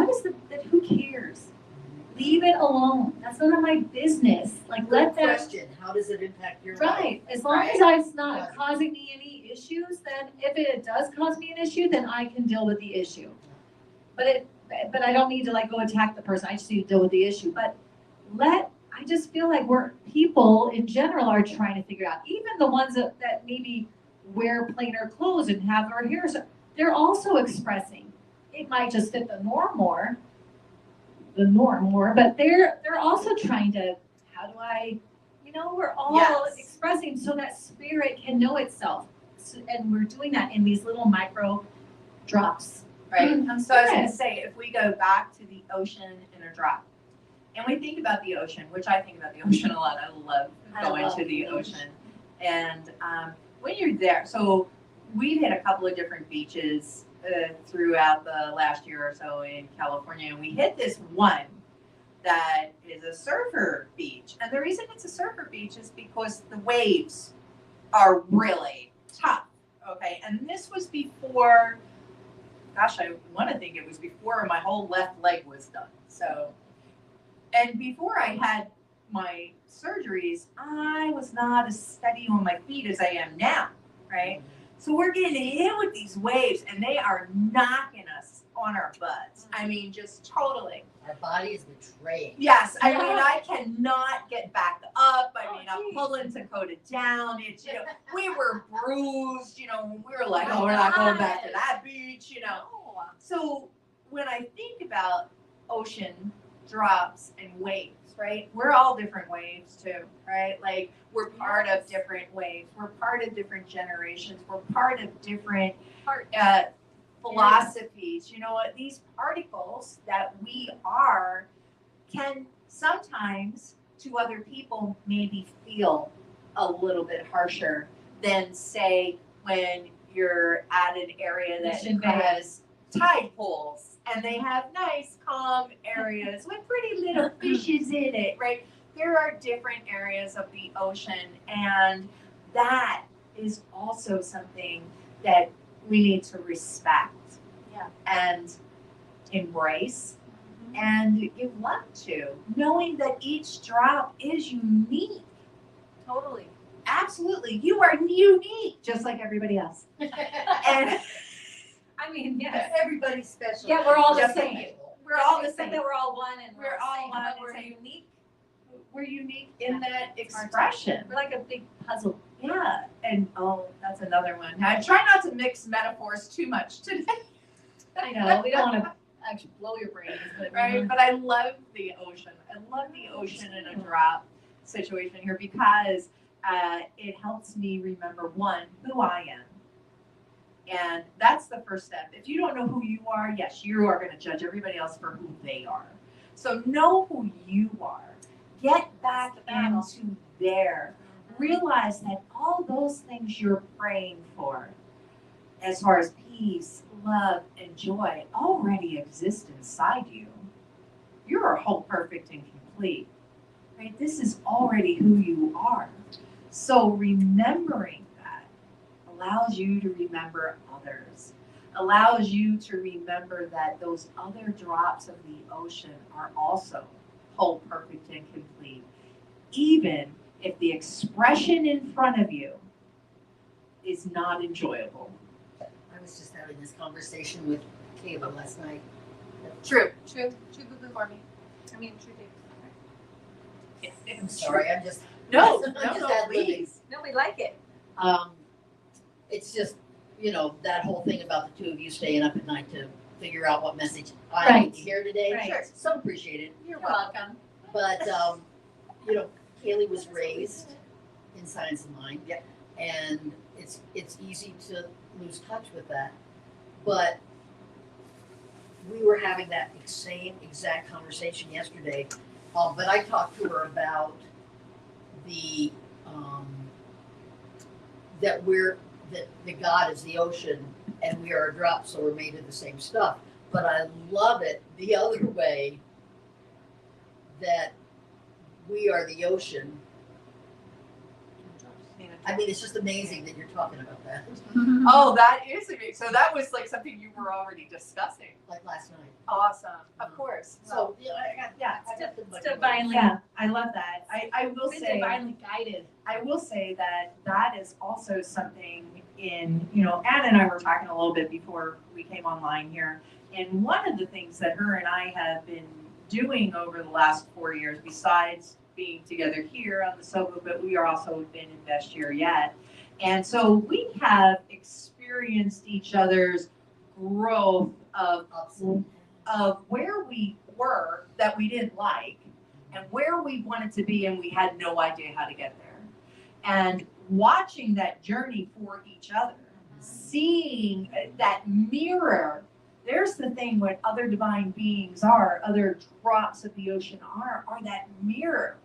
then who cares? Leave it alone. That's none of my business. Like, Good let that. question, how does it impact your life? Right, as long as it's not causing me any issues, then if it does cause me an issue, then I can deal with the issue. But I don't need to like go attack the person, I just need to deal with the issue, but I just feel like people in general are trying to figure out, even the ones that maybe wear plainer clothes and have their hair, they're also expressing. It might just fit the norm more, but they're also trying to, how do I, we're all Yes. expressing so that spirit can know itself. And we're doing that in these little micro drops. right, so I was gonna Yes. say, if we go back to the ocean in a drop, and we think about the ocean, which I think about the ocean a lot. I love going to the ocean. And when you're there, so we've hit a couple of different beaches throughout the last year or so in California, and we hit this one that is a surfer beach. And the reason it's a surfer beach is because the waves are really tough. Okay, and this was before, gosh, I want to think it was before my whole left leg was done. So, and before I had my surgeries, I was not as steady on my feet as I am now, right? So we're getting hit with these waves and they are knocking us on our butts. I mean, just totally. Our body is betraying. Yes, I mean, I cannot get back up. I mean, I'm geez. pulling Dakota down. It's, we were bruised, we were like, oh, we're not going back to that beach, So when I think about ocean drops and waves, right? We're all different waves too, right? Like we're part of different waves. We're part of different generations. We're part of different philosophies. You know what? These particles that we are can sometimes to other people maybe feel a little bit harsher than say when you're at an area that Mission Bay. has tide pools and they have nice calm areas with pretty little fishes in it, right? There are different areas of the ocean, and that is also something that we need to respect and embrace and give love to, knowing that each drop is unique. Totally. Absolutely, you are unique, just like everybody else. And I mean, yes. Everybody's special. Yeah, we're all the Just like same. you. We're all the Except same. that we're all one and We're all same, one but and we're same. unique. We're unique in that It's hard to- expression. We're like a big puzzle. Yeah, and that's another one. Now, I try not to mix metaphors too much today, I know, we don't want to actually blow your brains, but. right? But I love the ocean. I love the ocean in a drop situation here because it helps me remember, one, who I am. And that's the first step. If you don't know who you are, yes, you are going to judge everybody else for who they are. So know who you are. Get back into there. Realize that all those things you're praying for, as far as peace, love, and joy, already exist inside you. You're whole, perfect, and complete. Right? This is already who you are. So remembering that allows you to remember others, allows you to remember that those other drops of the ocean are also whole, perfect, and complete, even if the expression in front of you is not enjoyable. I was just having this conversation with Kayla last night. True. True boo boo for me. I mean, true date. I'm sorry, I'm just. No, I'm no, just no, ad-libbing. please. No, we like it. It's just, that whole thing about the two of you staying up at night to figure out what message I Right. need to hear today. Right. Sure, some appreciate it, You're welcome. but, Kaylee was raised in Science of Mind. Yep. And it's easy to lose touch with that. But we were having that same exact conversation yesterday. But I talked to her about the that God is the ocean and we are a drop, so we're made of the same stuff. But I love it the other way, that we are the ocean. I mean, it's just amazing that you're talking about that, Oh, that is amazing. So that was like something you were already discussing. like last night. Awesome. Of course. So, yeah, I got the It's divinely, Yeah, I love that. I will it's say, divinely guided. I will say that that is also something in, you know, Anna and I were talking a little bit before we came online here. And one of the things that her and I have been doing over the last 4 years, besides being together here on the SOBO, but we are also been in Best Year Yet. And so we have experienced each other's growth of where we were that we didn't like and where we wanted to be and we had no idea how to get there. And watching that journey for each other, seeing that mirror. There's the thing, what other divine beings are, other drops of the ocean are that mirror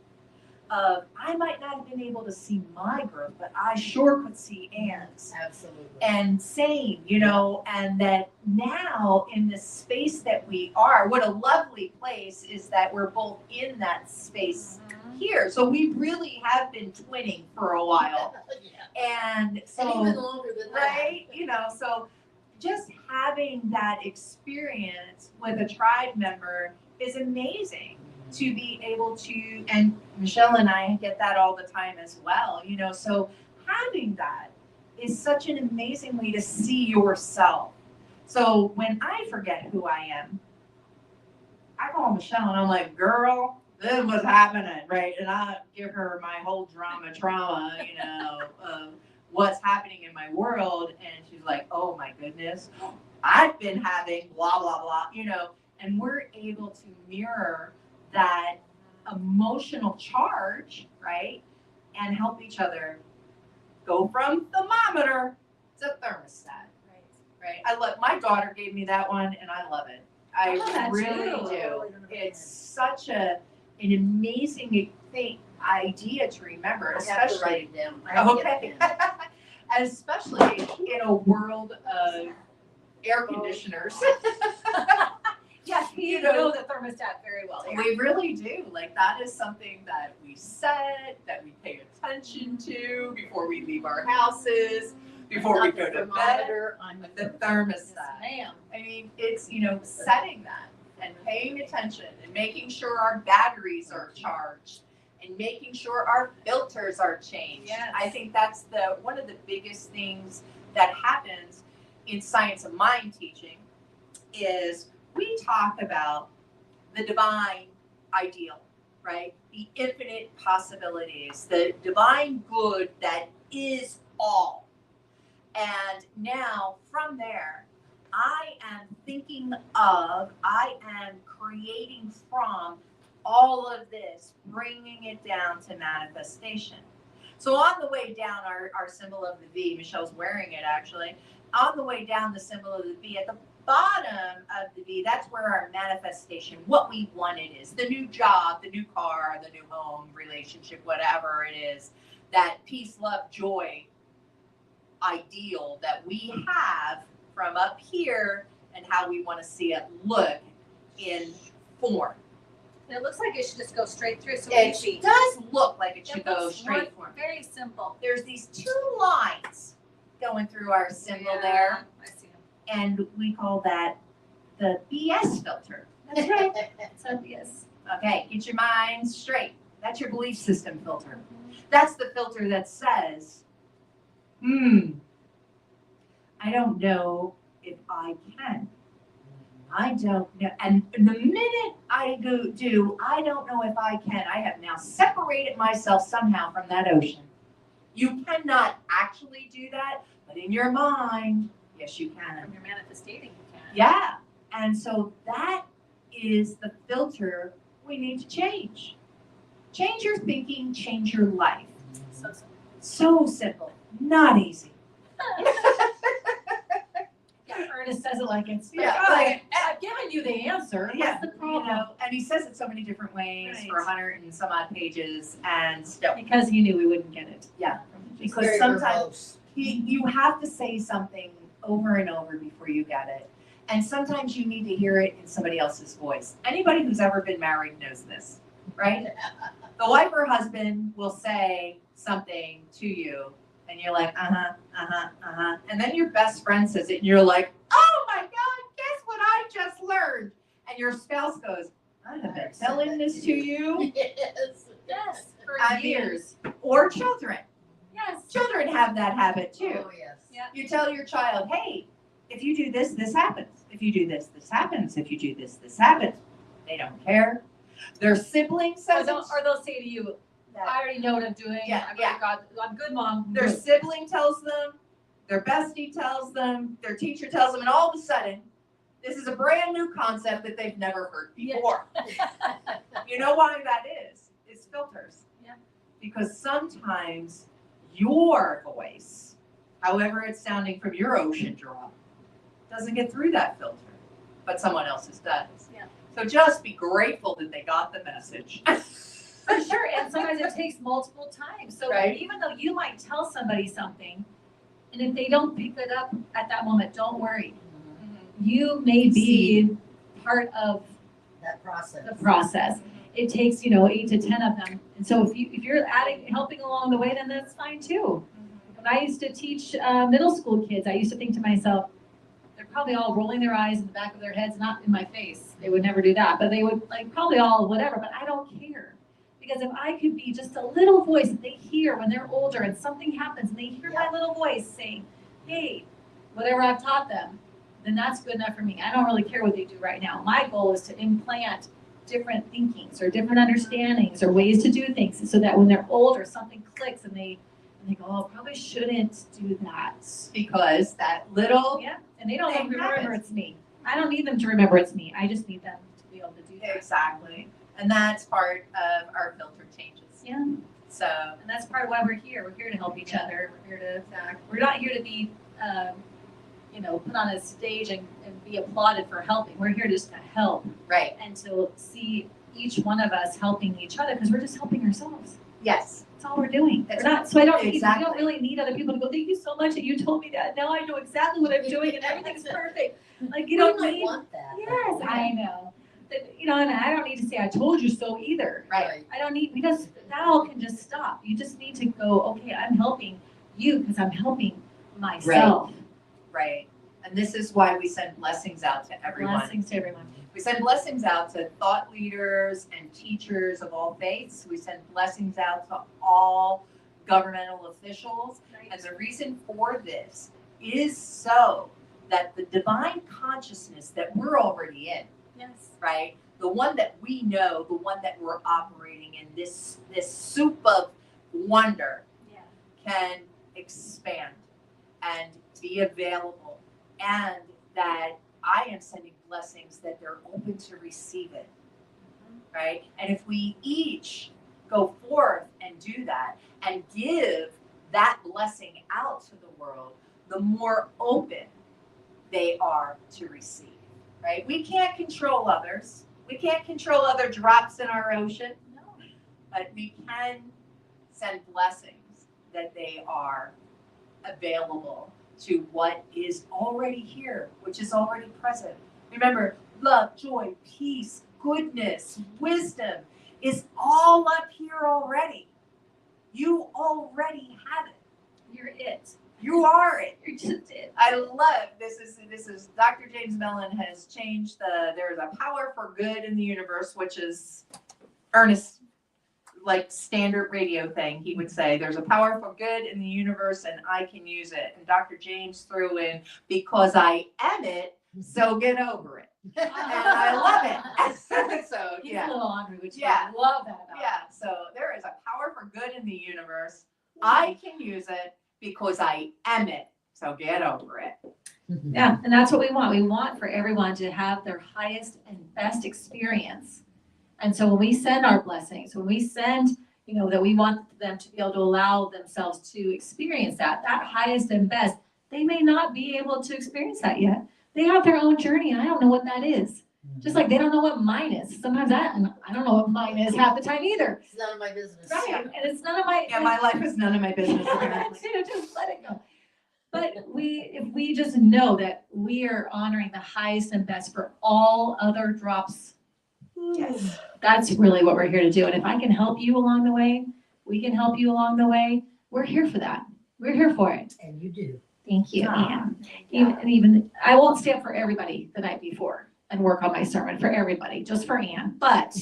of, I might not have been able to see my growth, but I sure could see Anne's. Absolutely. And same, you know, and that now in the space that we are, what a lovely place is that we're both in that space here. So we really have been twinning for a while. Yeah. And so, And even longer than that. right, you know, so just having that experience with a tribe member is amazing to be able to, and Michelle and I get that all the time as well, you know, so having that is such an amazing way to see yourself. So when I forget who I am, I call Michelle and I'm like, girl, this was happening, right? And I give her my whole trauma, you know, of what's happening in my world. And she's like, oh my goodness, I've been having blah, blah, blah, you know, and we're able to mirror that emotional charge, right? And help each other go from thermometer to thermostat, right? I love, my daughter gave me that one and I love it. I love that really too. do. It's such an amazing thing, idea to remember, I have to write especially, it down. I have to get okay. a pen. Especially in a world of air conditioners. Yes, we You know, know the thermostat very well. We really do. Like, that is something that we set, that we pay attention to before we leave our houses, before we Not go the to bed. thermometer, I'm The Yes, thermostat. ma'am. I mean, it's, you know, setting that and paying attention and making sure our batteries are charged and making sure our filters are changed. Yes. I think that's one of the biggest things that happens in Science of Mind teaching is we talk about the divine ideal, right? The infinite possibilities, the divine good that is all. And now from there, I am thinking of, I am creating from all of this, bringing it down to manifestation. So on the way down, our symbol of the V, Michelle's wearing it actually, on the way down the symbol of the V, at the bottom of the V, that's where our manifestation, what we wanted is, the new job, the new car, the new home, relationship, whatever it is, that peace, love, joy ideal that we have from up here and how we want to see it look in form. It looks like it should just go straight through, so It easy. does look like it should It go looks straight form. Very simple. There's these two lines going through our symbol there, I see them. and we call that the BS filter. That's right. So, yes. Okay, get your mind straight. That's your belief system filter. That's the filter that says, I don't know if I can. I don't know. And the minute I do, I don't know if I can, I have now separated myself somehow from that ocean. You cannot actually do that, but in your mind, yes, you can. From your manifestating, you can. Yeah. And so that is the filter we need to change. Change your thinking, change your life. So simple. So simple, not easy. Ernest says it like it's, Yeah, oh, like, I've given you the answer. Yeah, What's the you problem? know, and he says it so many different ways for Right. 100 and some odd pages, and still, Because he knew we wouldn't get it. Yeah. It's because very sometimes verbose. you have to say something over and over before you get it. And sometimes you need to hear it in somebody else's voice. Anybody who's ever been married knows this, right? The wife or husband will say something to you, and you're like, uh-huh, uh-huh, uh-huh. And then your best friend says it, and you're like, oh my God, guess what I just learned? And your spouse goes, I have been telling this to you. Yes. Yes, for I mean, years. Or children. Yes. Children have that habit too. Oh, yes. Yeah. You tell your child, hey, if you do this, this happens. If you do this, this happens. If you do this, this happens. They don't care. Their sibling Or says they'll, it. or they'll say to you, I already know what I'm doing. Yeah, I'm yeah. I'm good, mom. I'm Their good." sibling tells them, their bestie tells them, their teacher tells them, and all of a sudden, this is a brand new concept that they've never heard Yeah. before. You know why that is? It's filters. Yeah. Because sometimes your voice, however it's sounding from your ocean drum, doesn't get through that filter, but someone else's does. Yeah. So just be grateful that they got the message. For sure, and sometimes it takes multiple times. So Right. even though you might tell somebody something, and if they don't pick it up at that moment, don't worry. You may be part of That process. the process. It takes, 8 to 10 of them. And so if you're helping along the way, then that's fine too. When I used to teach middle school kids, I used to think to myself, they're probably all rolling their eyes in the back of their heads, not in my face. They would never do that, but they would probably all whatever, but I don't care. Because if I could be just a little voice that they hear when they're older and something happens and they hear my little voice saying, hey, whatever I've taught them, then that's good enough for me. I don't really care what they do right now. My goal is to implant different thinkings or different understandings or ways to do things so that when they're older, something clicks and they go, oh, probably shouldn't do that. Because that little, Yeah, and they don't It even remember happens. it's me. I don't need them to remember it's me. I just need them to be able to do that. exactly. And that's part of our filter changes. Yeah, and So, that's part of why we're here. We're here to help each other. We're not here to be, put on a stage and be applauded for helping. We're here just to help right, and to see each one of us helping each other because we're just helping ourselves. yes, That's all we're doing. That's We're not, so I don't, exactly. we don't really need other people to go, thank you so much that you told me that. Now I know exactly what I'm doing and everything's perfect. Like, you We don't might need. want that. Yes, I know. But, and I don't need to say, I told you so either. right. I don't need, that all can just stop. You just need to go, okay, I'm helping you because I'm helping myself. Right. And this is why we send blessings out to everyone. Blessings to everyone. We send blessings out to thought leaders and teachers of all faiths. We send blessings out to all governmental officials. And the reason for this is so that the divine consciousness that we're already in, Yes. right? The one that we know, the one that we're operating in, this soup of wonder Yeah. can expand and be available, and that I am sending blessings that they're open to receive it, right? And if we each go forth and do that and give that blessing out to the world, the more open they are to receive, right? We can't control others. We can't control other drops in our ocean, No. but we can send blessings that they are available to what is already here, which is already present. Remember, love, joy, peace, goodness, wisdom is all up here already. You already have it. You're it. You are it. You're just it. I love this is Dr. James Mellon has changed there's a power for good in the universe, which is Ernest like standard radio thing. He would say there's a power for good in the universe and I can use it. And Dr. James threw in because I am it, so get over it. And I love it. So He's yeah. a little hungry, which Yeah. I love that about him. Yeah. So there is a power for good in the universe. I can use it because I am it. So get over it. Yeah, and that's what we want. We want for everyone to have their highest and best experience. And so when we send our blessings, when we send, that we want them to be able to allow themselves to experience that highest and best, they may not be able to experience that yet. They have their own journey, and I don't know what that is. Just like they don't know what mine is. Sometimes I don't know what mine is half the time either. It's none of my business. Right, and it's none of my. Yeah, my life is none of my business. apparently. Just let it go. But if we just know that we are honoring the highest and best for all other drops, Yes. that's really what we're here to do. And if I can help you along the way, we can help you along the way. We're here for that. We're here for it. And you do. Thank you, Aw. Anne. Even I won't stay up for everybody the night before and work on my sermon for everybody, just for Anne. But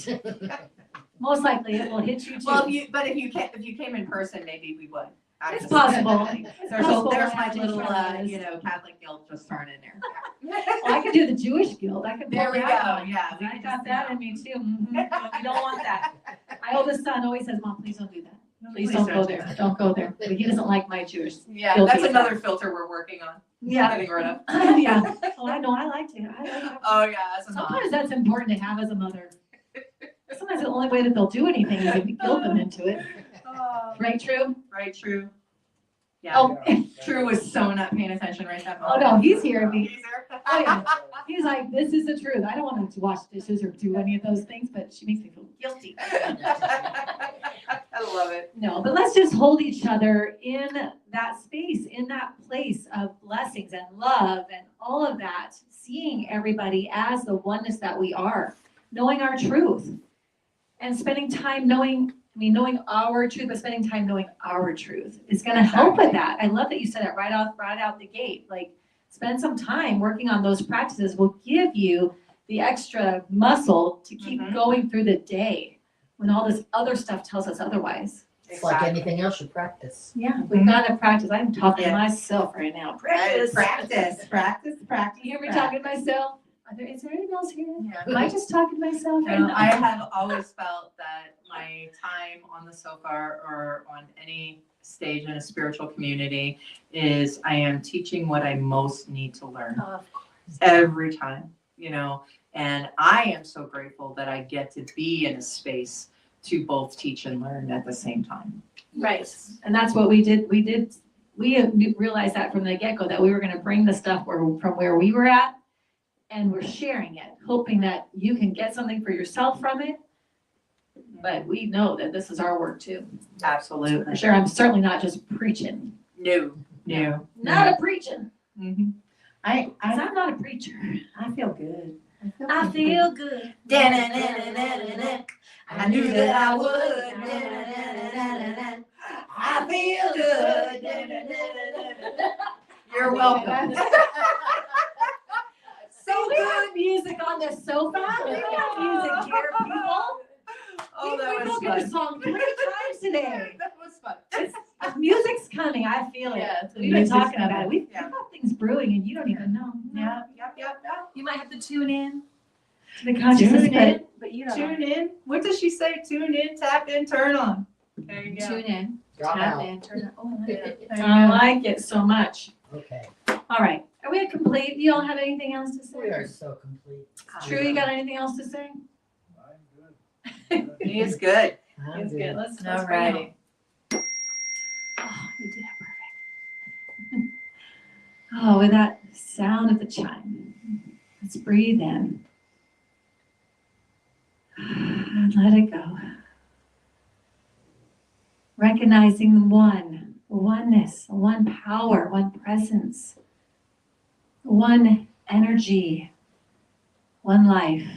most likely it will hit you too. Well, if you came in person, maybe we would. I'm It's just- possible. It's possible There's I my have to little, try this. Catholic guilt just thrown in there. Well, I could do the Jewish guild. I could. There pull we that go, one. yeah, we I can got just- that in me too. Mhm. We don't want that. My oldest son always says, "Mom, please don't do that. Please don't go there. Don't go there." But he doesn't like my Jewish. Yeah, Guilty. that's another filter we're working on, Yeah. getting rid of. Yeah. Oh, I know. I liked it. I like it. Oh, yeah, as a mom. Sometimes that's important to have as a mother. Sometimes the only way that they'll do anything is if you guilt them into it. Oh, Right, True? Right, true. Yeah, Oh, True was so not paying attention right that oh moment. no, he's hearing me. He's there. Oh, yeah. He's like, this is the truth. I don't want him to wash dishes or do any of those things, but she makes me feel guilty. I love it. No, but let's just hold each other in that space, in that place of blessings and love and all of that, seeing everybody as the oneness that we are, knowing our truth, and spending time knowing our truth, but spending time knowing our truth is going to help with that. I love that you said it right out the gate. Like, spend some time working on those practices will give you the extra muscle to keep Mhm. going through the day when all this other stuff tells us otherwise. It's like anything else you practice. Yeah, we've got to practice. I'm talking to Yeah. myself right now. Practice, Practice. practice, practice. You hear me talking to myself? Is there anyone else here? Yeah. Am I just talking to myself right No, now? I have always felt that my time on the sofa or on any stage in a spiritual community is I am teaching what I most need to learn Of course. every time, and I am so grateful that I get to be in a space to both teach and learn at the same time. Right, and that's what we did. We realized that from the get-go, that we were gonna bring the stuff from where we were at, and we're sharing it, hoping that you can get something for yourself from it. But we know that this is our work too. For Absolutely. sure, I'm certainly not just preaching. No. Not a preaching, Mm-hmm. 'cause I'm not a preacher. I feel good. I feel good. I knew that I would. I feel good. You're welcome. So we have music on the sofa. We got music here, people. Oh, that We was broke the fun. song 3 times today. That was fun. Music's coming. I feel it. Yeah, We've been music's talking about it. coming. We've Yeah. got things brewing and you don't even know. Yep. You might have to tune in. To the consciousness, Tune in. but you know. Tune in. What does she say? Tune in, tap in, turn on. There you go. Tune in. Drop Tap out. in. Turn on. Oh, I like it. I like it so much. Okay. All right. Are we complete? You all have anything else to say? We are so complete. True, you got anything else to say? I'm good. He is good. I'm It's good. Let's bring it Alrighty. home. Oh, you did that perfect. Oh, with that sound of the chime, let's breathe in. And let it go. Recognizing the oneness, one power, one presence, one energy, one life.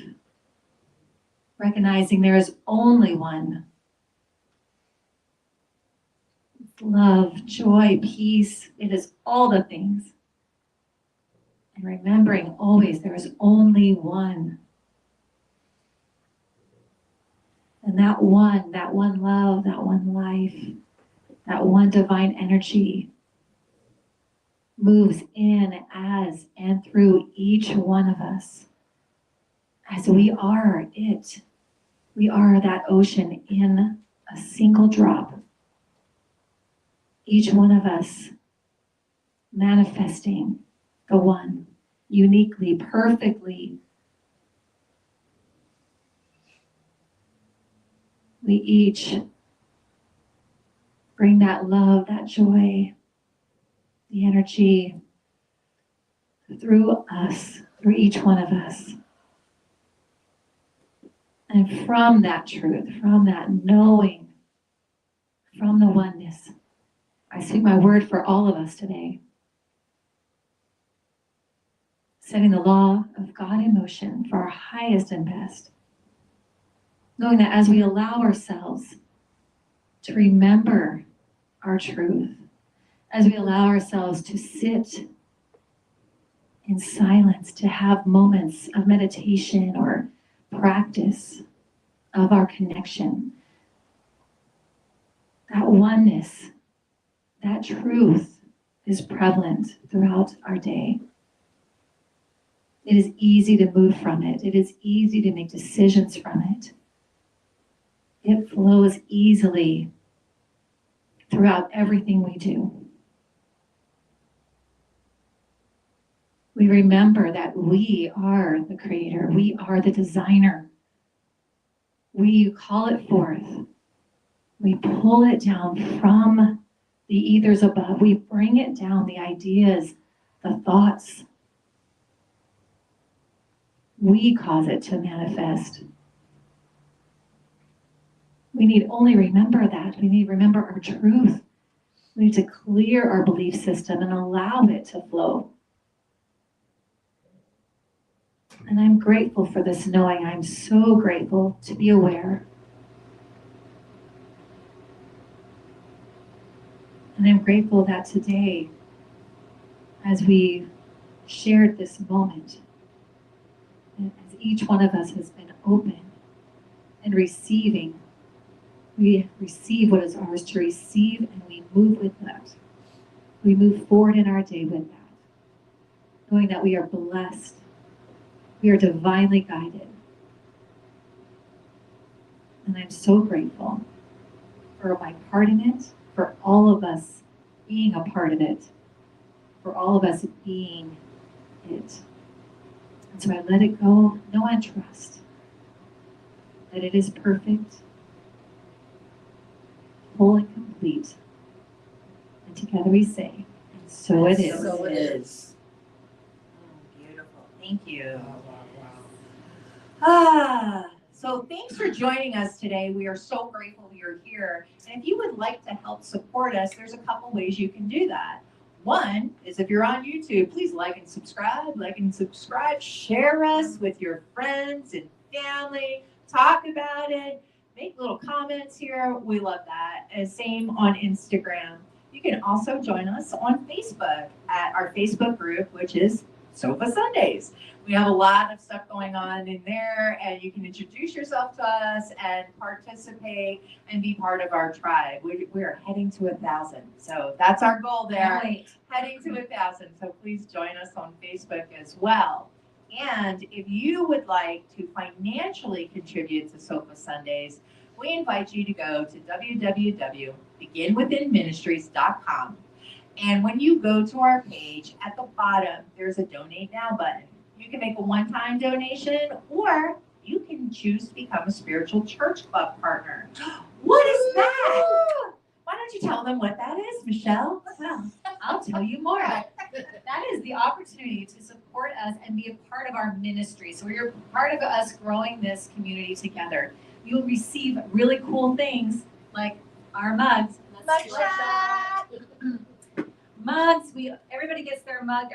Recognizing there is only one. Love, joy, peace, it is all the things. And remembering always there is only one. And that one love, that one life, that one divine energy moves in as and through each one of us. As we are it. We are that ocean in a single drop. Each one of us manifesting the one uniquely, perfectly. We each bring that love, that joy, the energy, through us, through each one of us. And from that truth, from that knowing, from the oneness, I speak my word for all of us today. Setting the law of God in motion for our highest and best. Knowing that as we allow ourselves to remember our truth, as we allow ourselves to sit in silence, to have moments of meditation or practice of our connection, that oneness, that truth is prevalent throughout our day. It is easy to move from it. It is easy to make decisions from it. It flows easily throughout everything we do. We remember that we are the creator. We are the designer. We call it forth. We pull it down from the ethers above. We bring it down, the ideas, the thoughts. We cause it to manifest. We need only remember that. We need to remember our truth. We need to clear our belief system and allow it to flow. And I'm grateful for this knowing. I'm so grateful to be aware. And I'm grateful that today, as we shared this moment, and as each one of us has been open and receiving, we receive what is ours to receive, and we move with that. We move forward in our day with that, knowing that we are blessed. We are divinely guided. And I'm so grateful for my part in it, for all of us being a part of it, for all of us being it. And so I let it go, know and trust that it is perfect, whole and complete. And together we say, and so it is. So it is. Beautiful. Thank you. So thanks for joining us today. We are so grateful you're here. And if you would like to help support us, there's a couple ways you can do that. One is if you're on YouTube, please like and subscribe, share us with your friends and family, talk about it, make little comments here. We love that. And same on Instagram. You can also join us on Facebook at our Facebook group, which is Sofa Sundays. We have a lot of stuff going on in there, and you can introduce yourself to us and participate and be part of our tribe. We're heading to 1,000, so that's our goal there. Wait. Heading to 1,000, so please join us on Facebook as well. And if you would like to financially contribute to Sofa Sundays, we invite you to go to www.beginwithinministries.com. And when you go to our page, at the bottom, there's a Donate Now button. You can make a one-time donation, or you can choose to become a spiritual church club partner. What is that? Why don't you tell them what that is, Michelle? Well, I'll tell you more. That is the opportunity to support us and be a part of our ministry. So you're part of us growing this community together. You'll receive really cool things like our mugs. Mugs. Everybody gets their mug.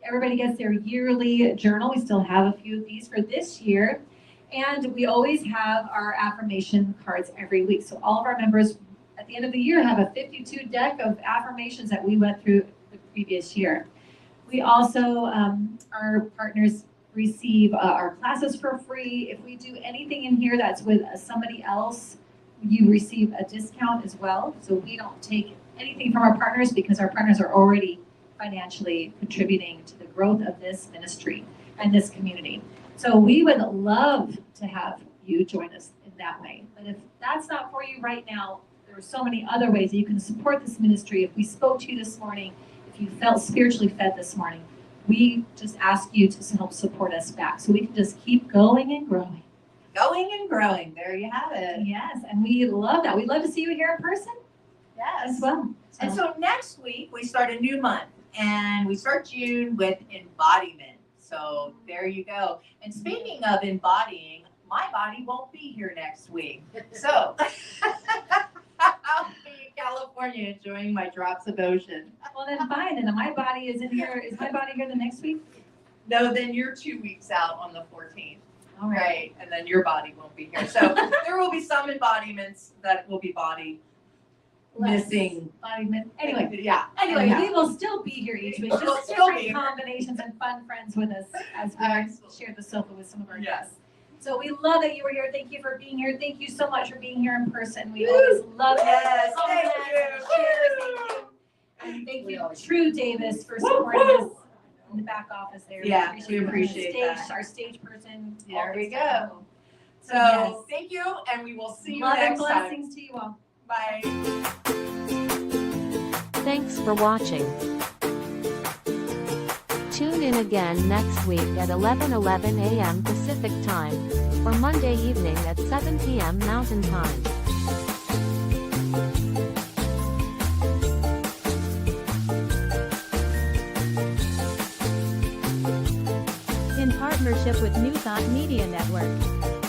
Everybody gets their yearly journal. We still have a few of these for this year, and we always have our affirmation cards every week. So all of our members at the end of the year have a 52 deck of affirmations that we went through the previous year. We also, our partners receive our classes for free. If we do anything in here that's with somebody else, you receive a discount as well. So we don't take anything from our partners because our partners are already financially contributing to the growth of this ministry and this community. So we would love to have you join us in that way. But if that's not for you right now, there are so many other ways that you can support this ministry. If we spoke to you this morning, if you felt spiritually fed this morning, we just ask you to help support us back so we can just keep going and growing. Going and growing. There you have it. Yes, and we love that. We'd love to see you here in person Yes. as well. And so next week, we start a new month. And we start June with embodiment. So there you go. And speaking of embodying, my body won't be here next week. So I'll be in California enjoying my drops of ocean. Well, then fine, and then my body is in here, is my body here the next week? No, then you're 2 weeks out on the 14th. All right. Right, and then your body won't be here. So there will be some embodiments that will be body Less missing. Anyway, Yeah. anyway, anyhow. we will still be here each week, We'll just still be different here. combinations and fun friends with us as we Excellent. share the sofa with some of our Yes. guests. So we love that you were here. Thank you for being here. Thank you so much for being here in person. We always love it. Yes, Comments thank you. and shares. Thank you. And thank We you, always- True Davis, for supporting us in the back office there. Yeah, we you. appreciate Stage- that. Our stage person. There all we this stuff. go. So yes, So thank you, and we will see you love and next time. blessings to you all. Bye. Thanks for watching. Tune in again next week at 11:11 a.m. Pacific Time, or Monday evening at 7 p.m. Mountain Time. In partnership with New Thought Media Network.